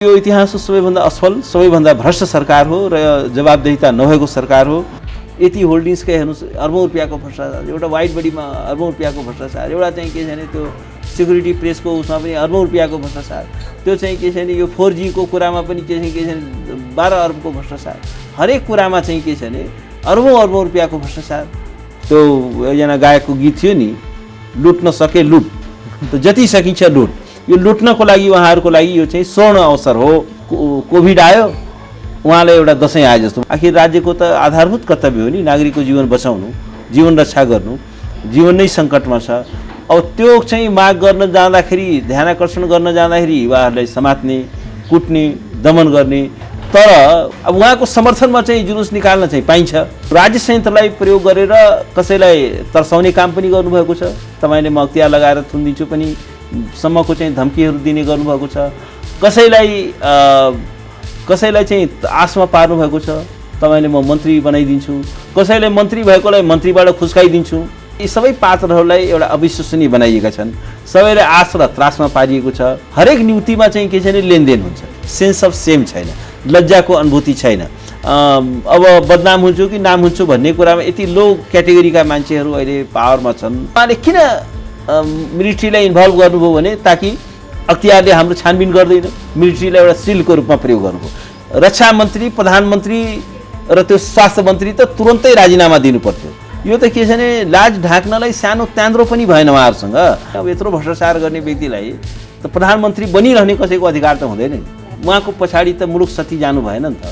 यो इतिहासको सबैभन्दा असफल सबैभन्दा भ्रष्ट सरकार हो र जवाबदेहिता नभएको सरकार हो। यति होल्डिङ्सकै हेर्नुहोस् अर्बौं रुपियाँको भ्रष्टाचार, एउटा वाइट बडीमा अर्बौं रुपियाँको भ्रष्टाचार, एउटा चाहिँ के छ भने त्यो सिक्युरिटी प्रेसको उसमा पनि अर्बौं रुपियाँको भ्रष्टाचार, त्यो चाहिँ के छ भने यो 4G को कुरामा पनि के छ भने 12 अर्बको भ्रष्टाचार, हरेक कुरामा चाहिँ के छ भने अर्बौं रुपियाँको भ्रष्टाचार। त्यो एकजना गायकको गीत थियो नि, लुट्न सके लुट, त जति सकिन्छ लुट। यो लुट्नको लागि उहाँहरूको लागि यो चाहिँ स्वर्ण अवसर हो। कोभिड आयो, उहाँलाई एउटा दशैं आए जस्तो। आखिर राज्यको त आधारभूत कर्तव्य हो नि नागरिकको जीवन बचाउनु, जीवन रक्षा गर्नु, जीवन नै सङ्कटमा छ। अब त्यो चाहिँ माग गर्न जाँदाखेरि, ध्यानाकर्षण गर्न जाँदाखेरि युवाहरूलाई समात्ने, कुट्ने, दमन गर्ने, तर अब उहाँको समर्थनमा चाहिँ जुलुस निकाल्न चाहिँ पाइन्छ। राज्य संयन्त्रलाई प्रयोग गरेर कसैलाई तर्साउने काम पनि गर्नुभएको छ। तपाईँले म अख्तियार लगाएर थुनिदिन्छु पनि सम्मको चाहिँ धम्कीहरू दिने गर्नुभएको छ। कसैलाई चाहिँ आशमा पार्नु भएको छ, तपाईँले म मन्त्री बनाइदिन्छु, कसैले मन्त्री भएकोलाई मन्त्रीबाट खुस्काइदिन्छु। यी सबै पात्रहरूलाई एउटा अविश्वसनीय बनाइएका छन्, सबैलाई आश र त्रासमा पारिएको छ। हरेक नियुक्तिमा चाहिँ के छैन, लेनदेन हुन्छ, सेन्स अफ सेम छैन, लज्जाको अनुभूति छैन। अब बदनाम हुन्छु कि नाम हुन्छु भन्ने कुरामा यति लो क्याटेगोरीका मान्छेहरू अहिले पावरमा छन्। उहाँले किन मिलिट्रीलाई इन्भल्भ गर्नुभयो भने ताकि अख्तियारले हाम्रो छानबिन गर्दैन, मिलिट्रीलाई एउटा सिलको रूपमा प्रयोग गर्नुभयो। रक्षा मन्त्री, प्रधानमन्त्री र त्यो स्वास्थ्य मन्त्री त तुरन्तै राजीनामा दिनु पर्थ्यो। यो त के छ भने लाज ढाक्नलाई सानो त्यान्द्रो पनि भएन उहाँहरूसँग। अब यत्रो भ्रष्टाचार गर्ने व्यक्तिलाई त प्रधानमन्त्री बनिरहने कसैको अधिकार त हुँदैन नि। उहाँको पछाडि त मुलुक सती जानु भएन नि त,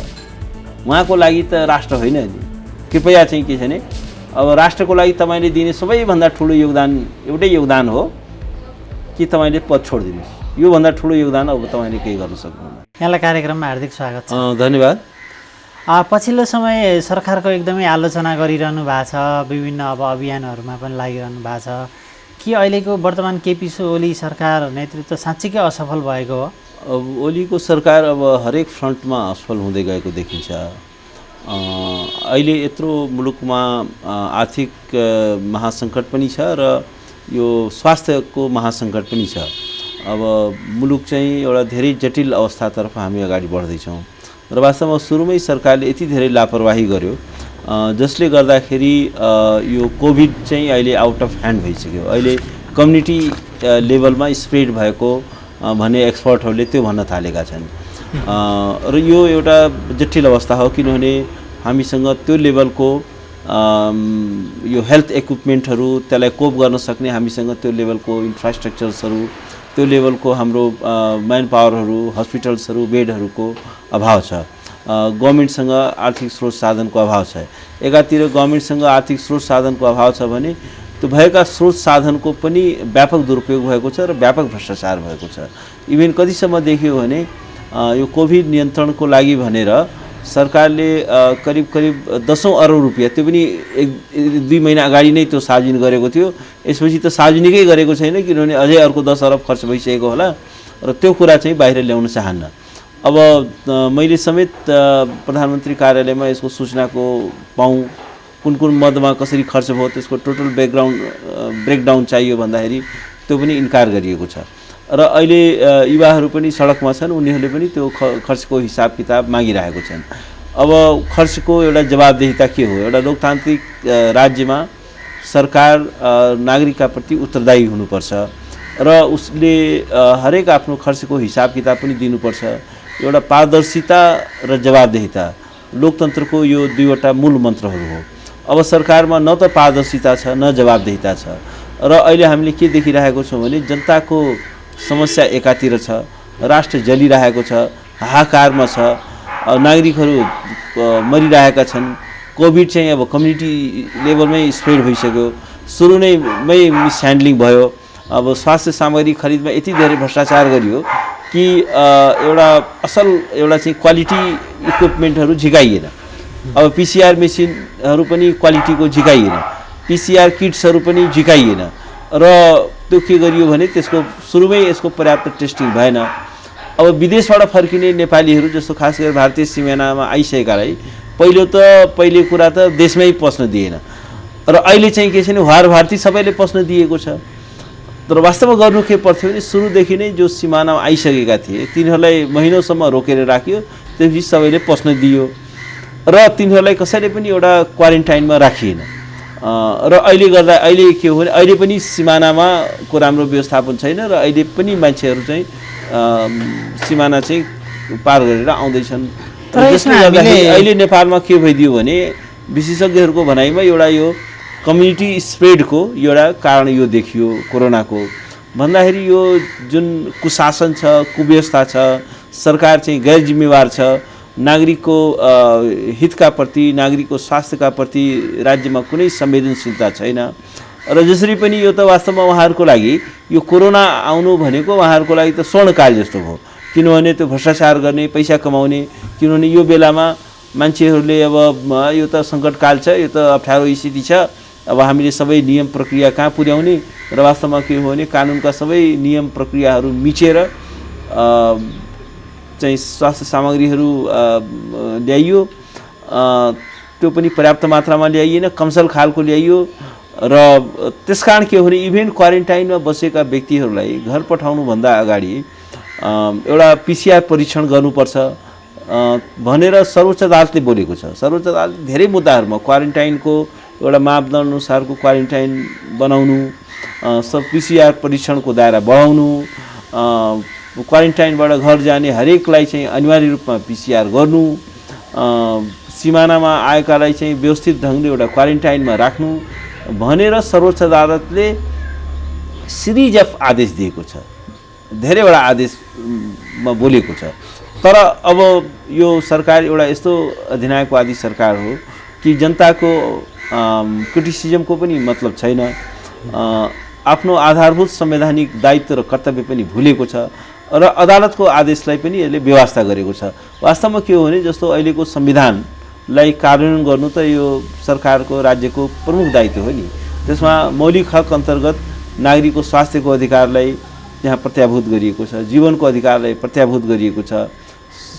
उहाँको लागि त राष्ट्र होइन नि। कृपया चाहिँ के छ भने अब राष्ट्रको लागि तपाईँले दिने सबैभन्दा ठुलो योगदान एउटै योगदान हो कि तपाईँले पद छोडिदिनुहोस्। योभन्दा ठुलो योगदान अब तपाईँले केही गर्न सक्नुहुन्न। यहाँलाई कार्यक्रममा हार्दिक स्वागत छ। धन्यवाद। पछिल्लो समय सरकारको एकदमै आलोचना गरिरहनु भएको छ, विभिन्न अब अभियानहरूमा पनि लागिरहनु भएको छ। के अहिलेको वर्तमान केपी ओली सरकार नेतृत्व साँच्चीकै असफल भएको हो? अब ओलीको सरकार अब हरेक फ्रन्टमा असफल हुँदै गएको देखिन्छ। अहिले यत्रो मुलुकमा आर्थिक महासङ्कट पनि छ र यो स्वास्थ्यको महासङ्कट पनि छ। अब मुलुक चाहिँ एउटा धेरै जटिल अवस्थातर्फ हामी अगाडि बढ्दैछौँ र वास्तवमा सुरुमै सरकारले यति धेरै लापरवाही गर्यो जसले गर्दाखेरि यो कोभिड चाहिँ अहिले आउट अफ ह्यान्ड भइसक्यो। अहिले कम्युनिटी लेभलमा स्प्रेड भएको भन्ने एक्सपर्टहरूले त्यो भन्न थालेका छन् र यो एउटा जटिल अवस्था हो, किनभने हामीसँग त्यो लेभलको यो हेल्थ इक्विपमेन्टहरू, त्यसलाई कोप गर्न सक्ने हामीसँग त्यो लेभलको इन्फ्रास्ट्रक्चर्सहरू, त्यो लेभलको हाम्रो म्यान पावरहरू, हस्पिटल्सहरू, बेडहरूको अभाव छ। गभर्मेन्टसँग आर्थिक स्रोत साधनको अभाव छ। एकातिर गभर्मेन्टसँग आर्थिक स्रोत साधनको अभाव छ भने त्यो भएका स्रोत साधनको पनि व्यापक दुरुपयोग भएको छ र व्यापक भ्रष्टाचार भएको छ। इभेन कतिसम्म देखियो भने यो कोभिड नियन्त्रणको लागि भनेर सरकारले करिब 10 अरब रुपियाँ, त्यो पनि 1-2 महिना अगाडि नै त्यो सार्वजनिक गरेको थियो। यसपछि त सार्वजनिकै गरेको छैन, किनभने अझै अर्को 10 अरब खर्च भइसकेको होला र त्यो कुरा चाहिँ बाहिर ल्याउन चाहन्न। अब मैले समेत प्रधानमन्त्री कार्यालयमा यसको सूचनाको पाऊँ, कुन मदमा कसरी खर्च भयो त्यसको टोटल ब्रेकडाउन चाहियो भन्दाखेरि त्यो पनि इन्कार गरिएको छ र अहिले युवाहरू पनि सडकमा छन्, उनीहरूले पनि त्यो खर्चको हिसाब किताब मागिरहेको छन्। अब खर्चको एउटा जवाबदेहिता के हो? एउटा लोकतान्त्रिक राज्यमा सरकार नागरिकका प्रति उत्तरदायी हुनुपर्छ र उसले हरेक आफ्नो खर्चको हिसाब किताब पनि दिनुपर्छ। एउटा पारदर्शिता र जवाबदेहिता लोकतन्त्रको यो दुईवटा मूल मन्त्रहरू हो। अब सरकारमा न त पारदर्शिता छ न जवाबदेहिता छ र अहिले हामीले के देखिरहेको छौँ भने जनताको समस्या एकातिर छ, राष्ट्र जलिरहेको छ, हाहाकारमा छ, नागरिकहरू मरिरहेका छन्। कोभिड चाहिँ अब कम्युनिटी लेभलमै स्प्रेड भइसक्यो, सुरु नै मिसह्यान्डलिङ भयो। अब स्वास्थ्य सामग्री खरिदमा यति धेरै भ्रष्टाचार गरियो कि एउटा चाहिँ क्वालिटी इक्विपमेन्टहरू झिकाइएन। अब PCR मेसिनहरू पनि क्वालिटीको झिकाइएन, PCR किट्सहरू पनि झिकाइएन र त्यो के गरियो भने त्यसको सुरुमै यसको पर्याप्त टेस्टिङ भएन। अब विदेशबाट फर्किने नेपालीहरू जस्तो खास गरी भारतीय सिमानामा आइसकेकालाई पहिले कुरा त देशमै पस्न दिएन र अहिले चाहिँ के छ भने वार भारती सबैले पस्न दिएको छ। तर वास्तवमा गर्नु के पर्थ्यो भने सुरुदेखि नै जो सिमानामा आइसकेका थिए तिनीहरूलाई महिनौसम्म रोकेर राखियो, त्यसपछि सबैले पस्न दियो र तिनीहरूलाई कसैले पनि एउटा क्वारेन्टाइनमा राखिएन। र अहिले के हो भने अहिले पनि सिमानामा को राम्रो व्यवस्थापन छैन र अहिले पनि मान्छेहरू चाहिँ सिमाना चाहिँ पार गरेर आउँदैछन्। त्यसले गर्दाखेरि अहिले नेपालमा के भइदियो भने विशेषज्ञहरूको भनाइमा एउटा यो कम्युनिटी स्प्रेडको एउटा कारण यो देखियो कोरोनाको भन्दाखेरि यो जुन कुशासन छ, कुव्यवस्था छ, सरकार चाहिँ गैर जिम्मेवार छ, नागरिकको हितका प्रति, नागरिकको स्वास्थ्यका प्रति राज्यमा कुनै संवेदनशीलता छैन। र जसरी पनि यो त वास्तवमा उहाँहरूको लागि यो कोरोना आउनु भनेको उहाँहरूको लागि त स्वर्णकाल जस्तो भयो, किनभने त्यो भ्रष्टाचार गर्ने, पैसा कमाउने, किनभने यो बेलामा मान्छेहरूले अब यो त सङ्कटकाल छ, यो त अप्ठ्यारो स्थिति छ, अब हामीले सबै नियम प्रक्रिया कहाँ पुर्याउने र वास्तवमा के हो भने कानुनका सबै नियम प्रक्रियाहरू मिचेर चाहिँ स्वास्थ्य सामग्रीहरू ल्याइयो, त्यो पनि पर्याप्त मात्रामा ल्याइएन, कमसल खालको ल्याइयो र त्यसकारण के हो भने इभेन क्वारेन्टाइनमा बसेका व्यक्तिहरूलाई घर पठाउनुभन्दा अगाडि एउटा पिसिआर परीक्षण गर्नुपर्छ भनेर सर्वोच्च अदालतले बोलेको छ। सर्वोच्च अदालतले धेरै मुद्दाहरूमा क्वारेन्टाइनको एउटा मापदण्ड अनुसारको क्वारेन्टाइन बनाउनु, पिसिआर परीक्षणको दायरा बढाउनु, क्वारेन्टाइनबाट घर जाने हरेकलाई चाहिँ अनिवार्य रूपमा पिसिआर गर्नु, सिमानामा आएकालाई चाहिँ व्यवस्थित ढङ्गले एउटा क्वारेन्टाइनमा राख्नु भनेर सर्वोच्च अदालतले सिरिज अफ आदेश दिएको छ, धेरैवटा आदेशमा बोलेको छ। तर अब यो सरकार एउटा यस्तो अधिनायकवादी सरकार हो कि जनताको क्रिटिसिजमको पनि मतलब छैन, आफ्नो आधारभूत संवैधानिक दायित्व र कर्तव्य पनि भुलेको छ र अदालतको आदेशलाई पनि यसले व्यवस्था गरेको छ। वास्तवमा के हो भने जस्तो अहिलेको संविधानलाई कार्यान्वयन गर्नु त यो सरकारको, राज्यको प्रमुख दायित्व हो नि। त्यसमा मौलिक हक अन्तर्गत नागरिकको स्वास्थ्यको अधिकारलाई यहाँ प्रत्याभूत गरिएको छ, जीवनको अधिकारलाई प्रत्याभूत गरिएको छ,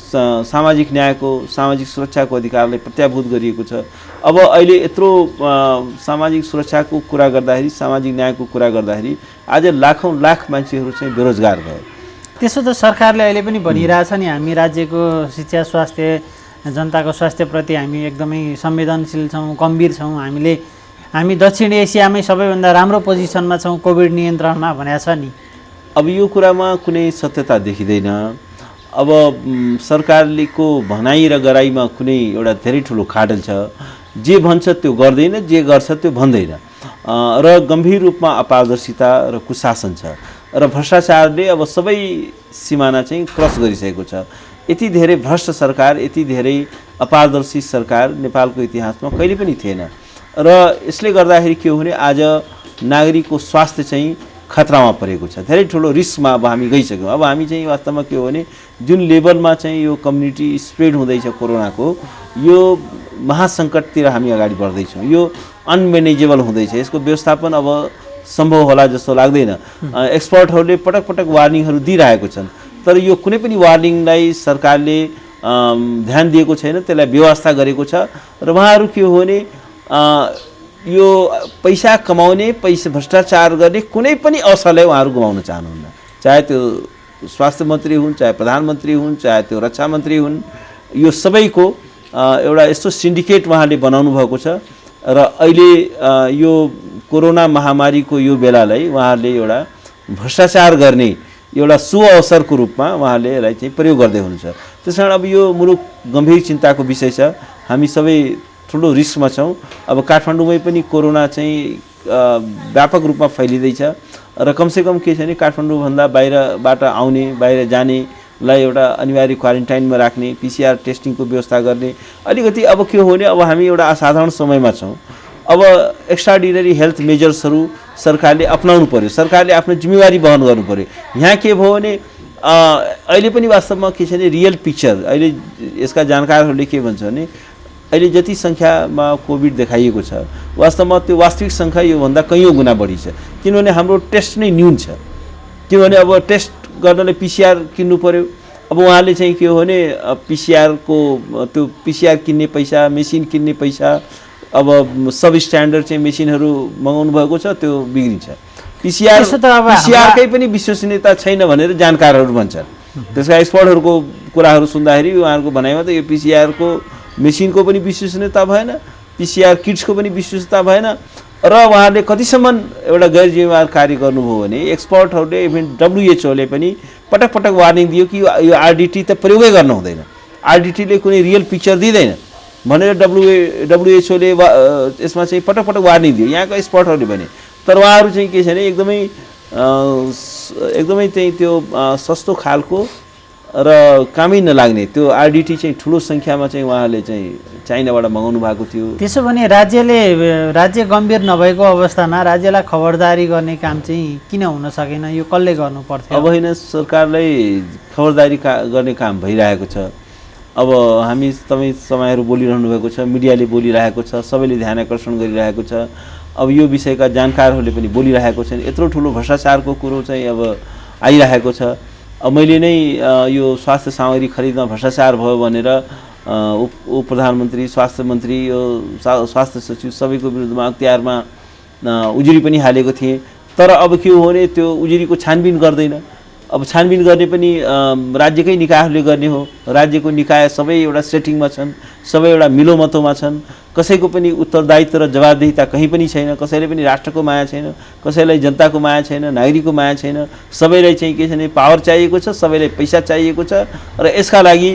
सामाजिक न्यायको, सामाजिक सुरक्षाको अधिकारलाई प्रत्याभूत गरिएको छ। अब अहिले यत्रो सामाजिक सुरक्षाको कुरा गर्दाखेरि, सामाजिक न्यायको कुरा गर्दाखेरि आज लाखौँ लाख मान्छेहरू चाहिँ बेरोजगार भए। त्यसो त सरकारले अहिले पनि भनिरहेछ नि, हामी राज्यको शिक्षा, स्वास्थ्य, जनताको स्वास्थ्यप्रति हामी एकदमै संवेदनशील छौँ, गम्भीर छौँ, हामी दक्षिण एसियामै सबैभन्दा राम्रो पोजिसनमा छौँ कोभिड नियन्त्रणमा भनेको छ नि। अब यो कुरामा कुनै सत्यता देखिँदैन। अब सरकारले को भनाइ र गराइमा कुनै एउटा धेरै ठुलो खाडल छ, जे भन्छ त्यो गर्दैन, जे गर्छ त्यो भन्दैन र गम्भीर रूपमा अपारदर्शिता र कुशासन छ र भ्रष्टाचारले अब सबै सिमाना चाहिँ क्रस गरिसकेको छ। यति धेरै भ्रष्ट सरकार, यति धेरै अपारदर्शी सरकार नेपालको इतिहासमा कहिले पनि थिएन र यसले गर्दाखेरि के हो भने आज नागरिकको स्वास्थ्य चाहिँ खतरामा परेको छ, धेरै ठुलो रिस्कमा अब हामी गइसक्यौँ। अब हामी चाहिँ वास्तवमा के हो भने जुन लेभलमा चाहिँ यो कम्युनिटी स्प्रेड हुँदैछ कोरोनाको, यो महासङ्कटतिर हामी अगाडि बढ्दैछौँ, यो अनम्यानेजेबल हुँदैछ, यसको व्यवस्थापन अब सम्भव होला जस्तो लाग्दैन। एक्सपर्टहरूले पटक पटक वार्निङहरू दिइरहेको छन्, तर यो कुनै पनि वार्निङलाई सरकारले ध्यान दिएको छैन, त्यसलाई व्यवस्था गरेको छ र उहाँहरू के हो भने यो पैसा कमाउने, पैसा भ्रष्टाचार गर्ने कुनै पनि अवसरलाई उहाँहरू गुमाउन चाहनुहुन्न, चाहे त्यो स्वास्थ्य मन्त्री हुन्, चाहे प्रधानमन्त्री हुन्, चाहे त्यो रक्षा मन्त्री हुन्, यो सबैको एउटा यस्तो सिन्डिकेट उहाँले बनाउनु भएको छ र अहिले यो कोरोना महामारीको यो बेलालाई उहाँहरूले एउटा भ्रष्टाचार गर्ने एउटा सुअवसरको रूपमा उहाँहरूले यसलाई चाहिँ प्रयोग गर्दै हुनुहुन्छ। त्यसकारण अब यो मुलुक गम्भीर चिन्ताको विषय छ, हामी सबै ठुलो रिस्कमा छौँ। अब काठमाडौँमै पनि कोरोना चाहिँ व्यापक रूपमा फैलिँदैछ र कमसेकम के छ भने काठमाडौँभन्दा बाहिरबाट आउने, बाहिर जानेलाई एउटा अनिवार्य क्वारेन्टाइनमा राख्ने, पिसिआर टेस्टिङको व्यवस्था गर्ने, अलिकति अब के हो भने अब हामी एउटा असाधारण समयमा छौँ। अब एक्स्ट्राअर्डिनरी हेल्थ मेजर्सहरू सरकारले अपनाउनु पर्यो, सरकारले आफ्नो जिम्मेवारी वहन गर्नु पर्यो। यहाँ के भयो भने अहिले पनि वास्तवमा के छ भने रियल पिक्चर, अहिले यसका जानकारहरूले के भन्छ भने अहिले जति सङ्ख्यामा कोभिड देखाइएको छ वास्तवमा त्यो वास्तविक सङ्ख्या योभन्दा कैयौँ गुणा बढी छ, किनभने हाम्रो टेस्ट नै न्यून छ। किनभने अब टेस्ट गर्नलाई पिसिआर किन्नु पर्यो। अब उहाँले चाहिँ के हो भने पिसिआरको त्यो पिसिआर किन्ने पैसा, मेसिन किन्ने पैसा, अब सब स्ट्यान्डर्ड चाहिँ मेसिनहरू मगाउनु भएको छ, त्यो बिग्रिन्छ। पिसिआर त्यसो त अब पिसिआरकै पनि विश्वसनीयता छैन भनेर जानकारहरू भन्छन्। त्यसका एक्सपर्टहरूको कुराहरू सुन्दाखेरि उहाँहरूको भनाइमा त यो पिसिआरको मेसिनको पनि विश्वसनीयता भएन, पिसिआर किट्सको पनि विश्वसनीयता भएन र उहाँहरूले कतिसम्म एउटा गैर जिम्मेवार कार्य गर्नुभयो भने एक्सपर्टहरूले इभन WHO ले पनि पटक पटक वार्निङ दियो कि यो आरडिटी त प्रयोगै गर्न हुँदैन, आरडिटीले कुनै रियल पिक्चर दिँदैन भनेर WHO ले यसमा चाहिँ पटक पटक वार्निङ दियो यहाँको एक्सपर्टहरूले भने। तर उहाँहरू चाहिँ के छ भने एकदमै चाहिँ त्यो सस्तो खालको र कामै नलाग्ने त्यो आरडिटी चाहिँ ठुलो सङ्ख्यामा चाहिँ उहाँहरूले चाहिँ चाइनाबाट मगाउनु भएको थियो। त्यसो भने राज्य गम्भीर नभएको अवस्थामा राज्यलाई खबरदारी गर्ने काम चाहिँ किन हुन सकेन, यो कसले गर्नु पर्थ्यो? अब होइन, सरकारलाई खबरदारी गर्ने काम भइरहेको छ। अब तपाईँहरू बोलिरहनु भएको छ, मिडियाले बोलिरहेको छ, सबैले ध्यान आकर्षण गरिरहेको छ। अब यो विषयका जानकारहरूले पनि बोलिरहेको छन्। यत्रो ठुलो भ्रष्टाचारको कुरो चाहिँ अब आइरहेको छ। अब मैले नै यो स्वास्थ्य सामग्री खरिदमा भ्रष्टाचार भयो भनेर उप प्रधानमन्त्री, स्वास्थ्य मन्त्री, यो स्वास्थ्य सचिव सबैको विरुद्धमा अख्तियारमा उजुरी पनि हालेको थिएँ। तर अब के हो भने त्यो उजुरीको छानबिन गर्दैन। अब छानबिन गर्ने पनि राज्यकै निकायहरूले गर्ने हो। राज्यको निकाय सबै एउटा सेटिङमा छन्, सबै एउटा मिलोमतोमा छन्। कसैको पनि उत्तरदायित्व र जवाबदेहिता कहीँ पनि छैन। कसैले पनि राष्ट्रको माया छैन, कसैलाई जनताको माया छैन, नागरिकको माया छैन। सबैलाई चाहिँ के छ भने पावर चाहिएको छ, सबैलाई पैसा चाहिएको छ र यसका लागि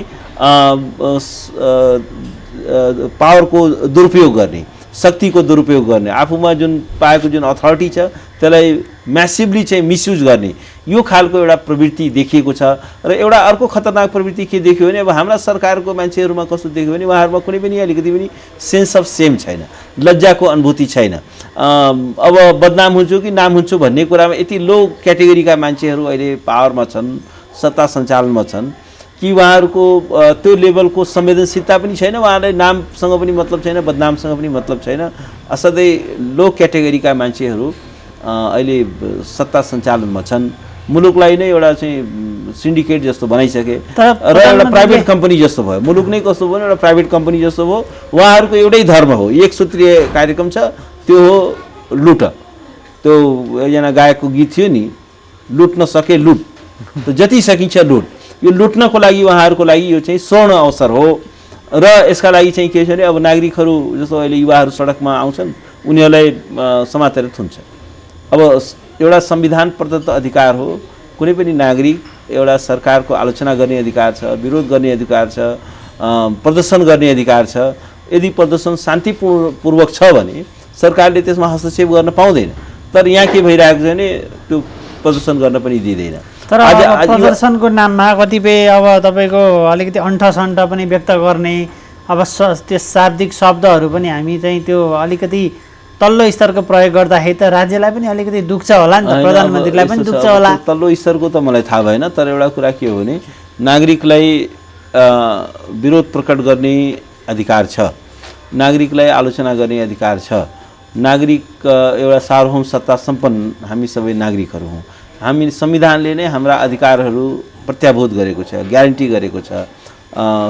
पावरको दुरुपयोग गर्ने, शक्तिको दुरुपयोग गर्ने, आफूमा जुन पाएको जुन अथोरिटी छ त्यसलाई म्यासिभली चाहिँ मिसयुज गर्ने, यो खालको एउटा प्रवृत्ति देखिएको छ। र एउटा अर्को खतरनाक प्रवृत्ति के देख्यो भने अब हाम्रा सरकारको मान्छेहरूमा कस्तो देख्यो भने उहाँहरूमा कुनै पनि अलिकति पनि सेन्स अफ सेम छैन, लज्जाको अनुभूति छैन। अब बदनाम हुन्छु कि नाम हुन्छु भन्ने कुरामा यति लो क्याटेगोरीका मान्छेहरू अहिले पावरमा छन्, सत्ता सञ्चालनमा छन् कि उहाँहरूको त्यो लेभलको संवेदनशीलता पनि छैन। उहाँलाई नामसँग पनि मतलब छैन, बदनामसँग पनि मतलब छैन। असाध्यै लो क्याटेगोरीका मान्छेहरू अहिले सत्ता सञ्चालनमा छन्। मुलुकलाई नै एउटा चाहिँ सिन्डिकेट जस्तो बनाइसके र एउटा प्राइभेट कम्पनी जस्तो भयो। मुलुक नै कस्तो भयो, एउटा प्राइभेट कम्पनी जस्तो भयो। उहाँहरूको एउटै धर्म हो, एक सूत्रीय कार्यक्रम छ, त्यो हो लुट। त्यो एकजना गायकको गीत थियो नि, लुट्न सके लुट, त जति सकिन्छ लुट। यो लुट्नको लागि उहाँहरूको लागि यो चाहिँ स्वर्ण अवसर हो। र यसका लागि चाहिँ के छ भने अब नागरिकहरू जस्तो अहिले युवाहरू सडकमा आउँछन्, उनीहरूलाई समातेर थुन्छ। अब एउटा संविधान प्रदत्त अधिकार हो, कुनै पनि नागरिक एउटा सरकारको आलोचना गर्ने अधिकार छ, विरोध गर्ने अधिकार छ, प्रदर्शन गर्ने अधिकार छ। यदि प्रदर्शन शान्तिपूर्वक छ भने सरकारले त्यसमा हस्तक्षेप गर्न पाउँदैन। तर यहाँ के भइरहेको छ भने त्यो प्रदर्शन गर्न पनि दिँदैन। तर प्रदर्शनको नाममा कतिपय अब तपाईँको अलिकति अन्ठसन्ठ पनि व्यक्त गर्ने, अब त्यो शाब्दिक शब्दहरू पनि हामी चाहिँ त्यो अलिकति तल्लो स्तरको प्रयोग गर्दाखेरि त राज्यलाई पनि अलिकति दुख्छ होला नि त, प्रधानमन्त्रीलाई पनि दुख्छ होला। तल्लो स्तरको त मलाई थाहा भएन। तर एउटा कुरा के हो भने नागरिकलाई विरोध प्रकट गर्ने अधिकार छ, नागरिकलाई आलोचना गर्ने अधिकार छ। नागरिक एउटा सार्वभौम सत्ता सम्पन्न हामी सबै नागरिकहरू हौँ। हामी संविधानले नै हाम्रा अधिकारहरू प्रत्याभूत गरेको छ, ग्यारेन्टी गरेको छ,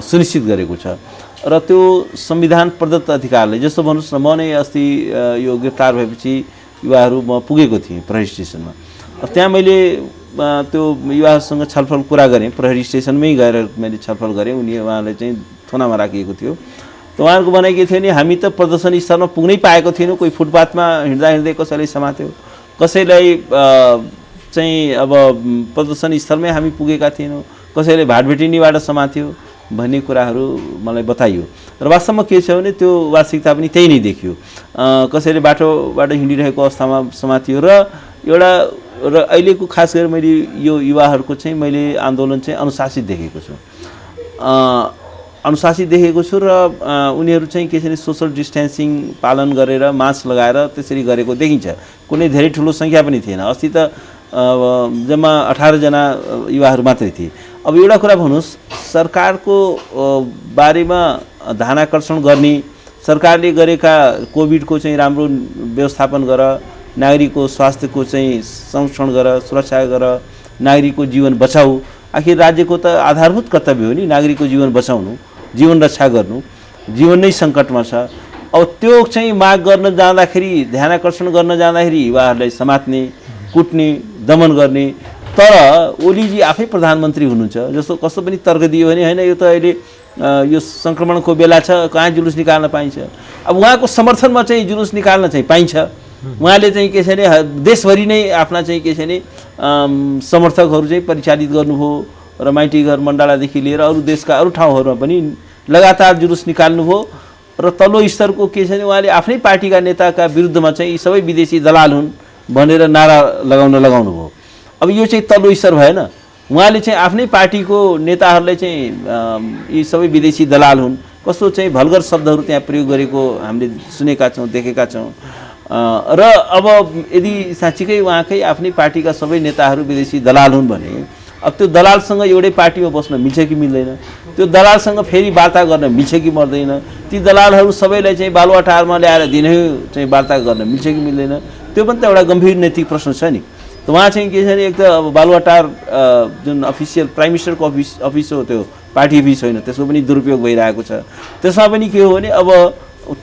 सुनिश्चित गरेको छ। र त्यो संविधान प्रदत्त अधिकारले जस्तो भन्नुहोस् न, म नै अस्ति यो गिरफ्तार भएपछि युवाहरू म पुगेको थिएँ प्रहरी स्टेसनमा। त्यहाँ मैले त्यो युवाहरूसँग छलफल कुरा गरेँ, प्रहरी स्टेसनमै गएर मैले छलफल गरेँ। उहाँलाई चाहिँ थोनामा राखिएको थियो। त उहाँहरूको भनाइ के थियो भने हामी त प्रदर्शन स्थलमा पुग्नै पाएको थिएनौँ। कोही फुटपाथमा हिँड्दा हिँड्दै कसैलाई समात्यो, कसैलाई चाहिँ अब प्रदर्शन स्थलमै हामी पुगेका थिएनौँ, कसैले भाटभेटिनीबाट समात्यो भन्ने कुराहरू मलाई बताइयो। र वास्तवमा के छ भने त्यो वास्तविकता पनि त्यही नै देखियो। कसैले बाटोबाट हिँडिरहेको अवस्थामा समातियो। र अहिलेको खास गरेर मैले यो युवाहरूको चाहिँ मैले आन्दोलन चाहिँ अनुशासित देखेको छु, र उनीहरू चाहिँ के छ भने सोसल डिस्टेन्सिङ पालन गरेर मास्क लगाएर त्यसरी गरेको देखिन्छ। कुनै धेरै ठुलो सङ्ख्या पनि थिएन। अस्ति त जम्मा 18 जना युवाहरू मात्रै थिए। अब एउटा कुरा भन्नुहोस्, सरकारको बारेमा ध्यान आकर्षण गर्ने, सरकारले गरेका कोभिडको चाहिँ राम्रो व्यवस्थापन गर, नागरिकको स्वास्थ्यको चाहिँ संरक्षण गर, सुरक्षा गर, नागरिकको जीवन बचाऊ। आखिर राज्यको त आधारभूत कर्तव्य हो नि नागरिकको जीवन बचाउनु, जीवन रक्षा गर्नु। जीवन नै सङ्कटमा छ। अब त्यो चाहिँ माग गर्न जाँदाखेरि, ध्यान आकर्षण गर्न जाँदाखेरि युवाहरूलाई समात्ने, कुट्ने, दमन गर्ने। तर ओलीजी आफै प्रधानमन्त्री हुनुहुन्छ, जस्तो कस्तो पनि तर्क दियो भने होइन यो त अहिले यो सङ्क्रमणको बेला छ, कहाँ जुलुस निकाल्न पाइन्छ। अब उहाँको समर्थनमा चाहिँ जुलुस निकाल्न चाहिँ पाइन्छ। उहाँले चाहिँ के छ भने देशभरि नै आफ्ना चाहिँ के छ भने समर्थकहरू चाहिँ परिचालित गर्नुभयो र माइतीघर मण्डलादेखि लिएर अरू देशका अरू ठाउँहरूमा पनि लगातार जुलुस निकाल्नुभयो र तल्लो स्तरको के छ भने उहाँले आफ्नै पार्टीका नेताका विरुद्धमा चाहिँ यी सबै विदेशी दलाल हुन् भनेर नारा लगाउनुभयो। अब यो चाहिँ तल्लो स्तर भएन। उहाँले चाहिँ आफ्नै पार्टीको नेताहरूलाई चाहिँ यी सबै विदेशी दलाल हुन् कस्तो चाहिँ भल्गर शब्दहरू त्यहाँ प्रयोग गरेको हामीले सुनेका छौँ, देखेका छौँ। र अब यदि साँच्चीकै उहाँकै आफ्नै पार्टीका सबै नेताहरू विदेशी दलाल हुन् भने अब त्यो दलालसँग एउटै पार्टीमा बस्न मिल्छ कि मिल्दैन, त्यो दलालसँग फेरि वार्ता गर्न मिल्छ कि पर्दैन, ती दलालहरू सबैलाई चाहिँ बालुवाटारमा ल्याएर दिनै चाहिँ वार्ता गर्न मिल्छ कि मिल्दैन, त्यो पनि त एउटा गम्भीर नैतिक प्रश्न छ नि। त उहाँ चाहिँ के छ भने एक त अब बालुवाटार जुन अफिसियल प्राइम मिनिस्टरको अफिस हो त्यो पार्टी अफिस होइन, त्यसको पनि दुरुपयोग भइरहेको छ। त्यसमा पनि के हो भने अब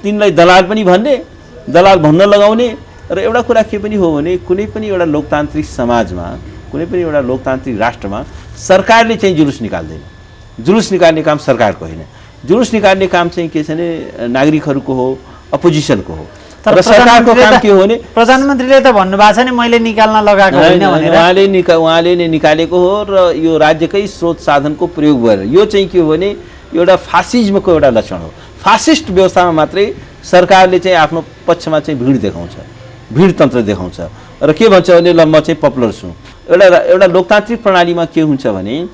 तिनलाई दलाल पनि भन्ने, दलाल भन्न लगाउने। र एउटा कुरा के पनि हो भने कुनै पनि एउटा लोकतान्त्रिक समाजमा, कुनै पनि एउटा लोकतान्त्रिक राष्ट्रमा सरकारले चाहिँ जुलुस निकाल्दैन। जुलुस निकाल्ने काम सरकारको होइन, जुलुस निकाल्ने काम चाहिँ के छ भने नागरिकहरूको हो, अपोजिसनको हो। तर सरकारको काम के हो भने प्रधानमन्त्रीले त भन्नुभएको छ नि मैले निकाल्न लगाएको होइन भनेर। उहाँले नै निकालेको हो र यो राज्यकै स्रोत साधनको प्रयोग भएर यो चाहिँ के हो भने एउटा फासिज्मको एउटा लक्षण हो। फासिस्ट व्यवस्थामा मात्रै सरकारले चाहिँ आफ्नो पक्षमा चाहिँ भिड देखाउँछ, भिडतन्त्र देखाउँछ र के भन्छ भने ल म चाहिँ पपुलर छु। एउटा लोकतान्त्रिक प्रणालीमा के हुन्छ भने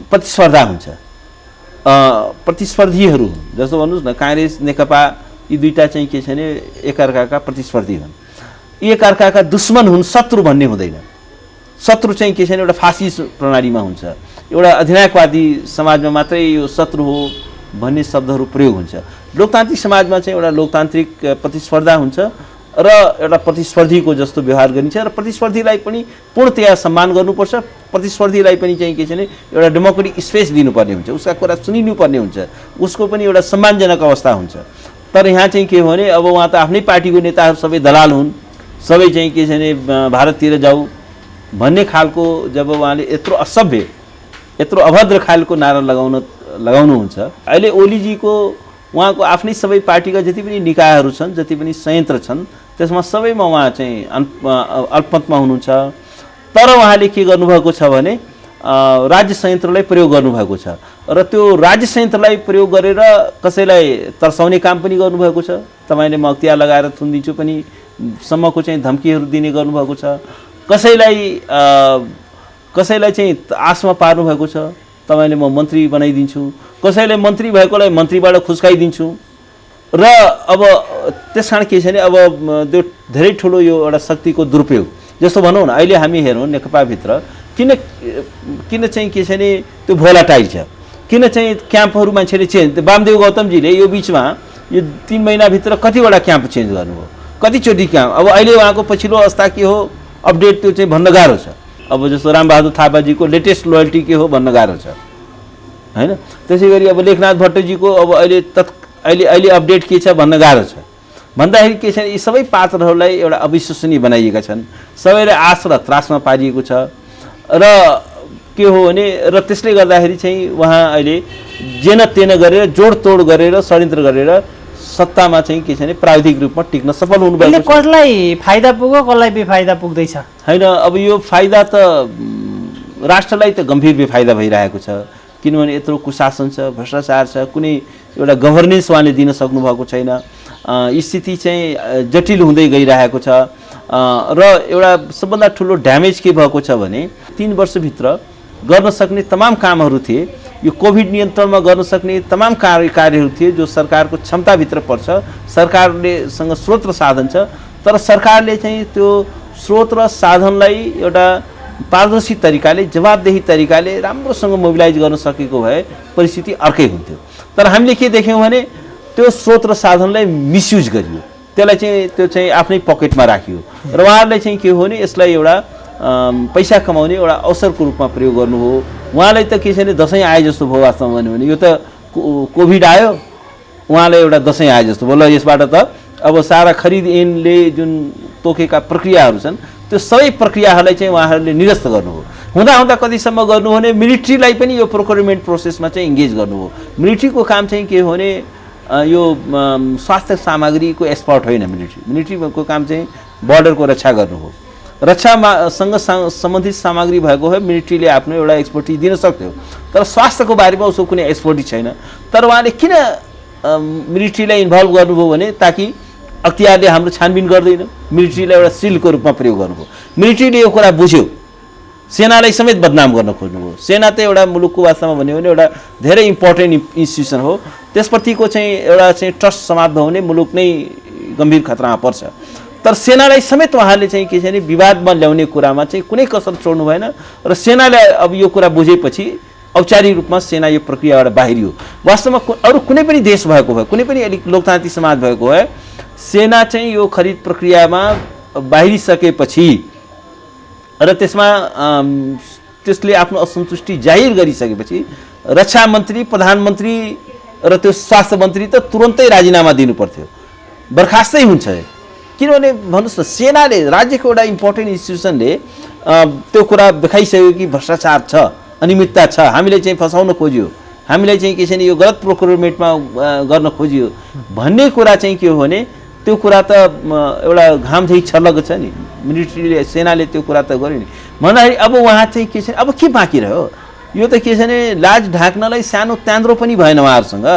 प्रतिस्पर्धा हुन्छ, प्रतिस्पर्धीहरू जस्तो भन्नुहोस् न काङ्ग्रेस नेकपा यी दुईटा चाहिँ के छ भने एकअर्काका प्रतिस्पर्धी हुन्, एकअर्काका दुश्मन हुन्, शत्रु भन्ने हुँदैन। शत्रु चाहिँ के छ भने एउटा फासिस्ट प्रणालीमा हुन्छ, एउटा अधिनायकवादी समाजमा मात्रै यो शत्रु हो भन्ने शब्दहरू प्रयोग हुन्छ। लोकतान्त्रिक समाजमा चाहिँ एउटा लोकतान्त्रिक प्रतिस्पर्धा हुन्छ र एउटा प्रतिस्पर्धीको जस्तो व्यवहार गरिन्छ र प्रतिस्पर्धीलाई पनि पूर्णतया सम्मान गर्नुपर्छ। प्रतिस्पर्धीलाई पनि चाहिँ के छ भने एउटा डेमोक्रेटिक स्पेस दिनुपर्ने हुन्छ, उसका कुरा सुनिनुपर्ने हुन्छ, उसको पनि एउटा सम्मानजनक अवस्था हुन्छ। तर यहाँ चाहिँ के हो भने अब उहाँ त आफ्नै पार्टीको नेताहरू सबै दलाल हुन्, सबै चाहिँ के छ भने भारततिर जाऊ भन्ने खालको जब उहाँले यत्रो असभ्य यत्रो अभद्र खालको नारा लगाउनुहुन्छ। अहिले ओलीजीको उहाँको आफ्नै सबै पार्टीका जति पनि निकायहरू छन्, जति पनि संयन्त्र छन्, त्यसमा सबैमा उहाँ चाहिँ अल्पमतमा हुनुहुन्छ। तर उहाँले के गर्नुभएको छ भने राज्य संयन्त्रलाई प्रयोग गर्नुभएको छ र त्यो राज्य संयन्त्रलाई प्रयोग गरेर कसैलाई तर्साउने काम पनि गर्नुभएको छ। तपाईँले म अख्तियार लगाएर थुनिदिन्छु पनि सम्मको चाहिँ धम्कीहरू दिने गर्नुभएको छ। कसैलाई चाहिँ आशमा पार्नुभएको छ, तपाईँले म मन्त्री बनाइदिन्छु, कसैलाई मन्त्री भएकोलाई मन्त्रीबाट खुस्काइदिन्छु। र अब त्यस कारण के छ भने अब त्यो धेरै ठुलो यो एउटा शक्तिको दुरुपयोग जस्तो भनौँ न। अहिले हामी हेरौँ नेकपाभित्र किन चाहिँ के छ भने त्यो भोलाटाइल छ, किन चाहिँ क्याम्पहरू मान्छेले चेन्ज। वामदेव गौतमजीले यो बिचमा यो 3 महिनाभित्र कतिवटा क्याम्प चेन्ज गर्नुभयो, कतिचोटि क्याम्प। अब अहिले उहाँको पछिल्लो अवस्था के हो अपडेट त्यो चाहिँ भन्न गाह्रो छ। अब जस्तो रामबहादुर थापाजीको लेटेस्ट लोयल्टी के हो भन्न गाह्रो छ होइन। त्यसै गरी अब लेखनाथ भट्टजीको अब अहिले अपडेट के छ भन्न गाह्रो छ। भन्दाखेरि के छ यी सबै पात्रहरूलाई एउटा अविश्वसनीय बनाइएका छन्, सबैलाई आश र त्रासमा पारिएको छ र के हो भने र त्यसले गर्दाखेरि चाहिँ उहाँ अहिले जेन तेन गरेर जोडतोड गरेर षड्यन्त्र गरेर सत्तामा चाहिँ के छ भने प्राविधिक रूपमा टिक्न सफल हुनुभएको छ। कसलाई फाइदा पुग्यो कसलाई बेफाइदा पुग्दैछ होइन। अब यो फाइदा त राष्ट्रलाई त गम्भीर बेफाइदा भइरहेको छ, किनभने यत्रो कुशासन छ, भ्रष्टाचार छ, कुनै एउटा गभर्नेन्स उहाँले दिन सक्नुभएको छैन। स्थिति चाहिँ जटिल हुँदै गइरहेको छ र एउटा सबभन्दा ठुलो ड्यामेज के भएको छ भने 3 वर्षभित्र गर्न सक्ने तमाम कामहरू थिए, यो कोभिड नियन्त्रणमा गर्न सक्ने तमाम कार्यहरू थिए जो सरकारको क्षमताभित्र पर्छ। सरकारलेसँग स्रोत र साधन छ, तर सरकारले चाहिँ त्यो स्रोत र साधनलाई एउटा पारदर्शी तरिकाले जवाबदेही तरिकाले राम्रोसँग मोबिलाइज गर्न सकेको भए परिस्थिति अर्कै हुन्थ्यो। तर हामीले के देख्यौँ भने त्यो स्रोत र साधनलाई मिसयुज गरियो, त्यो चाहिँ आफ्नै पकेटमा राखियो र उहाँहरूले चाहिँ के हो भने यसलाई एउटा पैसा कमाउने एउटा अवसरको रूपमा प्रयोग गर्नु हो। उहाँलाई त के छ भने दसैँ आए जस्तो भयो वास्तवमा भन्यो भने। यो त कोभिड आयो, उहाँलाई एउटा दसैँ आए जस्तो भयो। ल यसबाट त अब सारा खरिद ऐनले जुन तोकेका प्रक्रियाहरू छन् त्यो सबै प्रक्रियाहरूलाई चाहिँ उहाँहरूले निरस्त गर्नुभयो। हुँदा कतिसम्म गर्नु भने मिलिट्रीलाई पनि यो प्रोक्योरमेन्ट प्रोसेसमा चाहिँ इङ्गेज गर्नुभयो। मिलिट्रीको काम चाहिँ के हो भने यो स्वास्थ्य सामग्रीको एक्सपर्ट होइन। मिलिट्रीको काम चाहिँ बर्डरको रक्षा गर्नु हो। रक्षासँग सम्बन्धित सामग्री भएको भए मिलिट्रीले आफ्नो एउटा एक्सपर्टिज दिन सक्थ्यो, तर स्वास्थ्यको बारेमा उसको कुनै एक्सपर्टिज छैन। तर उहाँले किन मिलिट्रीलाई इन्भल्भ गर्नुभयो भने ताकि अख्तियारले हाम्रो छानबिन गर्दैन, मिलिट्रीलाई एउटा सिलको रूपमा प्रयोग गर्नुभयो। मिलिट्रीले यो कुरा बुझ्यो, सेनालाई समेत बदनाम गर्न खोज्नुभयो। सेना त एउटा मुलुकको वास्तवमा भन्यो भने एउटा धेरै इम्पोर्टेन्ट इन्स्टिट्युसन हो, त्यसप्रतिको चाहिँ एउटा चाहिँ ट्रस्ट समाप्त भयो भने मुलुक नै गम्भीर खतरामा पर्छ। तर सेनालाई समेत उहाँले चाहिँ के छ भने विवादमा ल्याउने कुरामा चाहिँ कुनै कसर छोड्नु भएन र सेनाले अब यो कुरा बुझेपछि औपचारिक रूपमा सेना यो प्रक्रियाबाट बाहिरियो। वास्तवमा अरू कुनै पनि देश भएको भए, कुनै पनि अलिक लोकतान्त्रिक समाज भएको भए सेना चाहिँ यो खरिद प्रक्रियामा बाहिरिसकेपछि र त्यसमा त्यसले आफ्नो असन्तुष्टि जाहिर गरिसकेपछि रक्षा मन्त्री, प्रधानमन्त्री र त्यो स्वास्थ्य मन्त्री त तुरन्तै राजीनामा दिनु पर्थ्यो, बर्खास्तै हुन्छ। किनभने भन्नुहोस् न, सेनाले, राज्यको एउटा इम्पोर्टेन्ट इन्स्टिट्युसनले त्यो कुरा देखाइसक्यो कि भ्रष्टाचार छ, अनियमितता छ, हामीले चाहिँ फसाउन खोज्यो, हामीलाई चाहिँ के छ भने यो गलत प्रोक्योरमेन्टमा गर्न खोज्यो भन्ने कुरा चाहिँ के हो भने त्यो कुरा त एउटा घाम झै छर्लको छ नि। मिलिट्रीले, सेनाले त्यो कुरा त गर्यो नि। भन्दाखेरि अब उहाँ चाहिँ के छ, अब के बाँकी रह्यो? यो त के छ भने लाज ढाक्नलाई सानो त्यान्द्रो पनि भएन उहाँहरूसँग।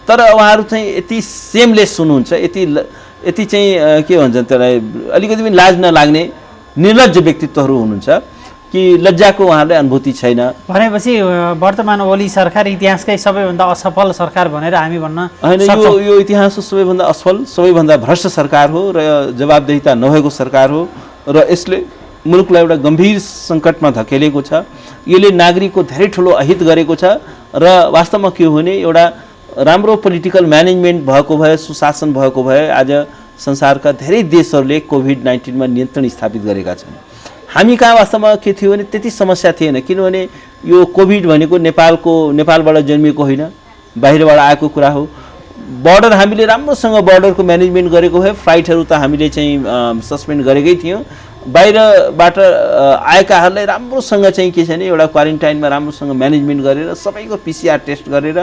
तर उहाँहरू चाहिँ यति सेमलेस हुनुहुन्छ, यति चाहिँ के भन्छ त्यसलाई, अलिकति पनि लाज नलाग्ने निर्लज्ज व्यक्तित्वहरू हुनुहुन्छ कि लज्जाको उहाँहरूलाई अनुभूति छैन। भनेपछि वर्तमान ओली सरकार इतिहासकै सबैभन्दा असफल सरकार भनेर हामी भन्न होइन। यो इतिहासको सबैभन्दा असफल, सबैभन्दा भ्रष्ट सरकार हो र जवाबदेहिता नभएको सरकार हो र यसले मुलुकलाई एउटा गम्भीर सङ्कटमा धकेलेको छ। यसले नागरिकको धेरै ठुलो अहित गरेको छ र वास्तवमा के हो भने एउटा राम्रो पोलिटिकल म्यानेजमेन्ट भएको भए, सुशासन भएको भए आज संसारका धेरै देशहरूले कोभिड-19मा नियन्त्रण स्थापित गरेका छन्। हामी कहाँ वास्तवमा के थियो भने त्यति समस्या थिएन, किनभने यो कोभिड भनेको नेपालबाट जन्मिएको होइन, बाहिरबाट आएको कुरा हो। बर्डर हामीले राम्रोसँग बर्डरको म्यानेजमेन्ट गरेको भए फ्लाइटहरू त हामीले चाहिँ सस्पेन्ड गरेकै थियौँ। बाहिरबाट आएकाहरूलाई राम्रोसँग चाहिँ के छ भने एउटा क्वारेन्टाइनमा राम्रोसँग म्यानेजमेन्ट गरेर सबैको PCR टेस्ट गरेर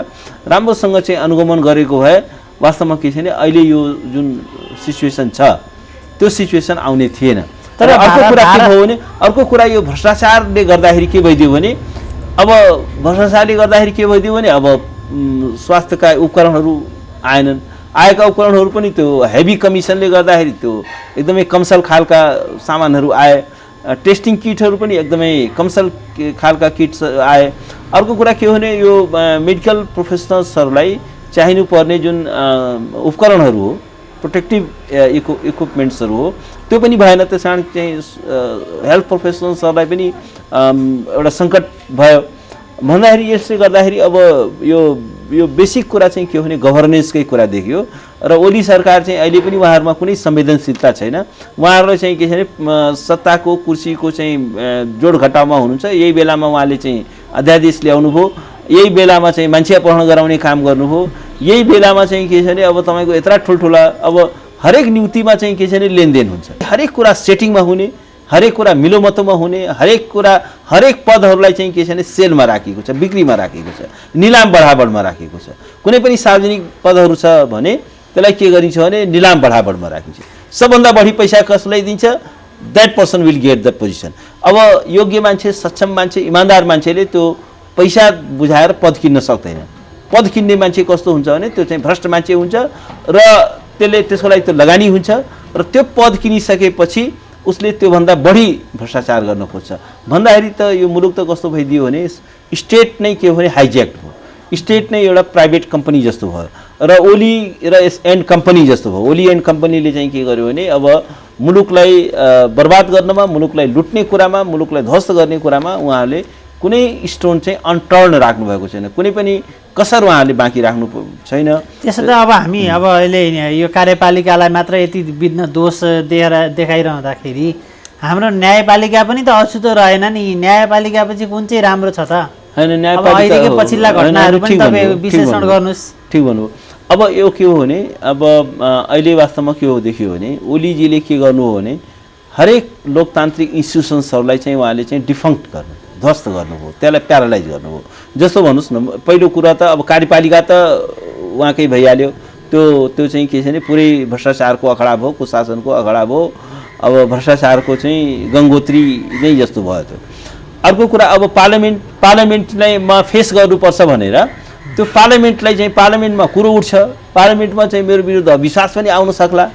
राम्रोसँग चाहिँ अनुगमन गरेको भए वास्तवमा के छ भने अहिले यो जुन सिचुएसन छ त्यो सिचुएसन आउने थिएन। तर अर्को कुरा के भयो भने, अर्को कुरा यो भ्रष्टाचारले गर्दाखेरि के भइदियो भने, अब भ्रष्टाचारले गर्दाखेरि के भइदियो भने अब स्वास्थ्यका उपकरणहरू आएनन्। आएका उपकरणहरू पनि त्यो हेभी कमिसनले गर्दाखेरि त्यो एकदमै कमसल खालका सामानहरू आए। टेस्टिङ किटहरू पनि एकदमै कमसल खालका किट्स आए। अर्को कुरा के हो भने यो मेडिकल प्रोफेसनल्सहरूलाई चाहिनुपर्ने जुन उपकरणहरू हो, प्रोटेक्टिभ इक्विपमेन्ट्सहरू हो, त्यो पनि भएन। त्यस कारण चाहिँ हेल्थ प्रोफेसनल्सहरूलाई पनि एउटा सङ्कट भयो। भन्दाखेरि यसले गर्दाखेरि अब यो बेसिक कुरा चाहिँ के हो भने गभर्नेन्सकै कुरा देखियो र ओली सरकार चाहिँ अहिले पनि उहाँहरूमा कुनै संवेदनशीलता छैन। उहाँहरूले चाहिँ के छ भने सत्ताको कुर्सीको चाहिँ जोडघटाउमा हुनुहुन्छ। यही बेलामा उहाँले चाहिँ अध्यादेश ल्याउनु भयो, यही बेलामा चाहिँ मान्छे अपहरण गराउने काम गर्नुभयो, यही बेलामा चाहिँ के छ भने अब तपाईँको यत्रा ठुल्ठुला अब हरेक नियुक्तिमा चाहिँ के छ भने लेनदेन हुन्छ, हरेक कुरा सेटिङमा हुने, हरेक कुरा मिलोमतोमा हुने, हरेक पदहरूलाई चाहिँ के छ भने सेलमा राखिएको छ, बिक्रीमा राखिएको छ, निलाम बढाबडमा राखिएको छ। कुनै पनि सार्वजनिक पदहरू छ भने त्यसलाई के गरिन्छ भने निलाम बढाबडमा राखिन्छ। सबभन्दा बढी पैसा कसलाई दिन्छ, that person will get the position. अब योग्य मान्छे, सक्षम मान्छे, इमान्दार मान्छेले त्यो पैसा बुझाएर पद किन्न सक्दैन। पद किन्ने मान्छे कस्तो हुन्छ भने त्यो चाहिँ भ्रष्ट मान्छे हुन्छ र त्यसको लागि त्यो लगानी हुन्छ र त्यो पद किनिसकेपछि उसले त्योभन्दा बढी भ्रष्टाचार गर्न खोज्छ। भन्दाखेरि त यो मुलुक त कस्तो भइदियो भने स्टेट नै के हो भने हाइज्याक्ट भयो, स्टेट नै एउटा प्राइभेट कम्पनी जस्तो भयो र ओली र एन्ड कम्पनी जस्तो भयो। ओली एन्ड कम्पनीले चाहिँ के गर्यो भने अब मुलुकलाई बर्बाद गर्नमा, मुलुकलाई लुट्ने कुरामा, मुलुकलाई ध्वस्त गर्ने कुरामा उहाँहरूले कुनै स्टोन चाहिँ अनटर्न राख्नु भएको छैन, कुनै पनि कसर उहाँहरूले बाँकी राख्नु छैन। त्यसो त अब हामी अब अहिले यो कार्यपालिकालाई मात्र यति विघ्न दोष देखाइरहँदाखेरि हाम्रो न्यायपालिका पनि त अछुतो रहेन नि। न्यायपालिकापछि कुन चाहिँ राम्रो छ त? होइन, न्यायपालिका पछिल्ला घटनाहरू पनि तपाईँ विश्लेषण गर्नुहोस्। ठिक भन्नुभयो। अब यो के हो भने अब अहिले वास्तवमा के हो देखियो भने ओलीजीले के गर्नु हो भने हरेक लोकतान्त्रिक इन्स्टिट्युसन्सहरूलाई चाहिँ उहाँले चाहिँ डिफङ्क्ट गर्नु, ध्वस्त गर्नुभयो, त्यसलाई प्यारालाइज गर्नुभयो। जस्तो भन्नुहोस् न, पहिलो कुरा त अब कार्यपालिका त उहाँकै भइहाल्यो, त्यो चाहिँ के छ भने पुरै भ्रष्टाचारको अखडा भयो, कुशासनको अखडा भयो, अब भ्रष्टाचारको चाहिँ गङ्गोत्री नै जस्तो भयो त्यो। अर्को कुरा अब पार्लियामेन्टलाई फेस गर्नुपर्छ भनेर त्यो पार्लियामेन्टलाई चाहिँ पार्लियामेन्टमा कुरो उठ्छ, पार्लियामेन्टमा चाहिँ मेरो विरुद्ध अविश्वास पनि आउन सक्ला,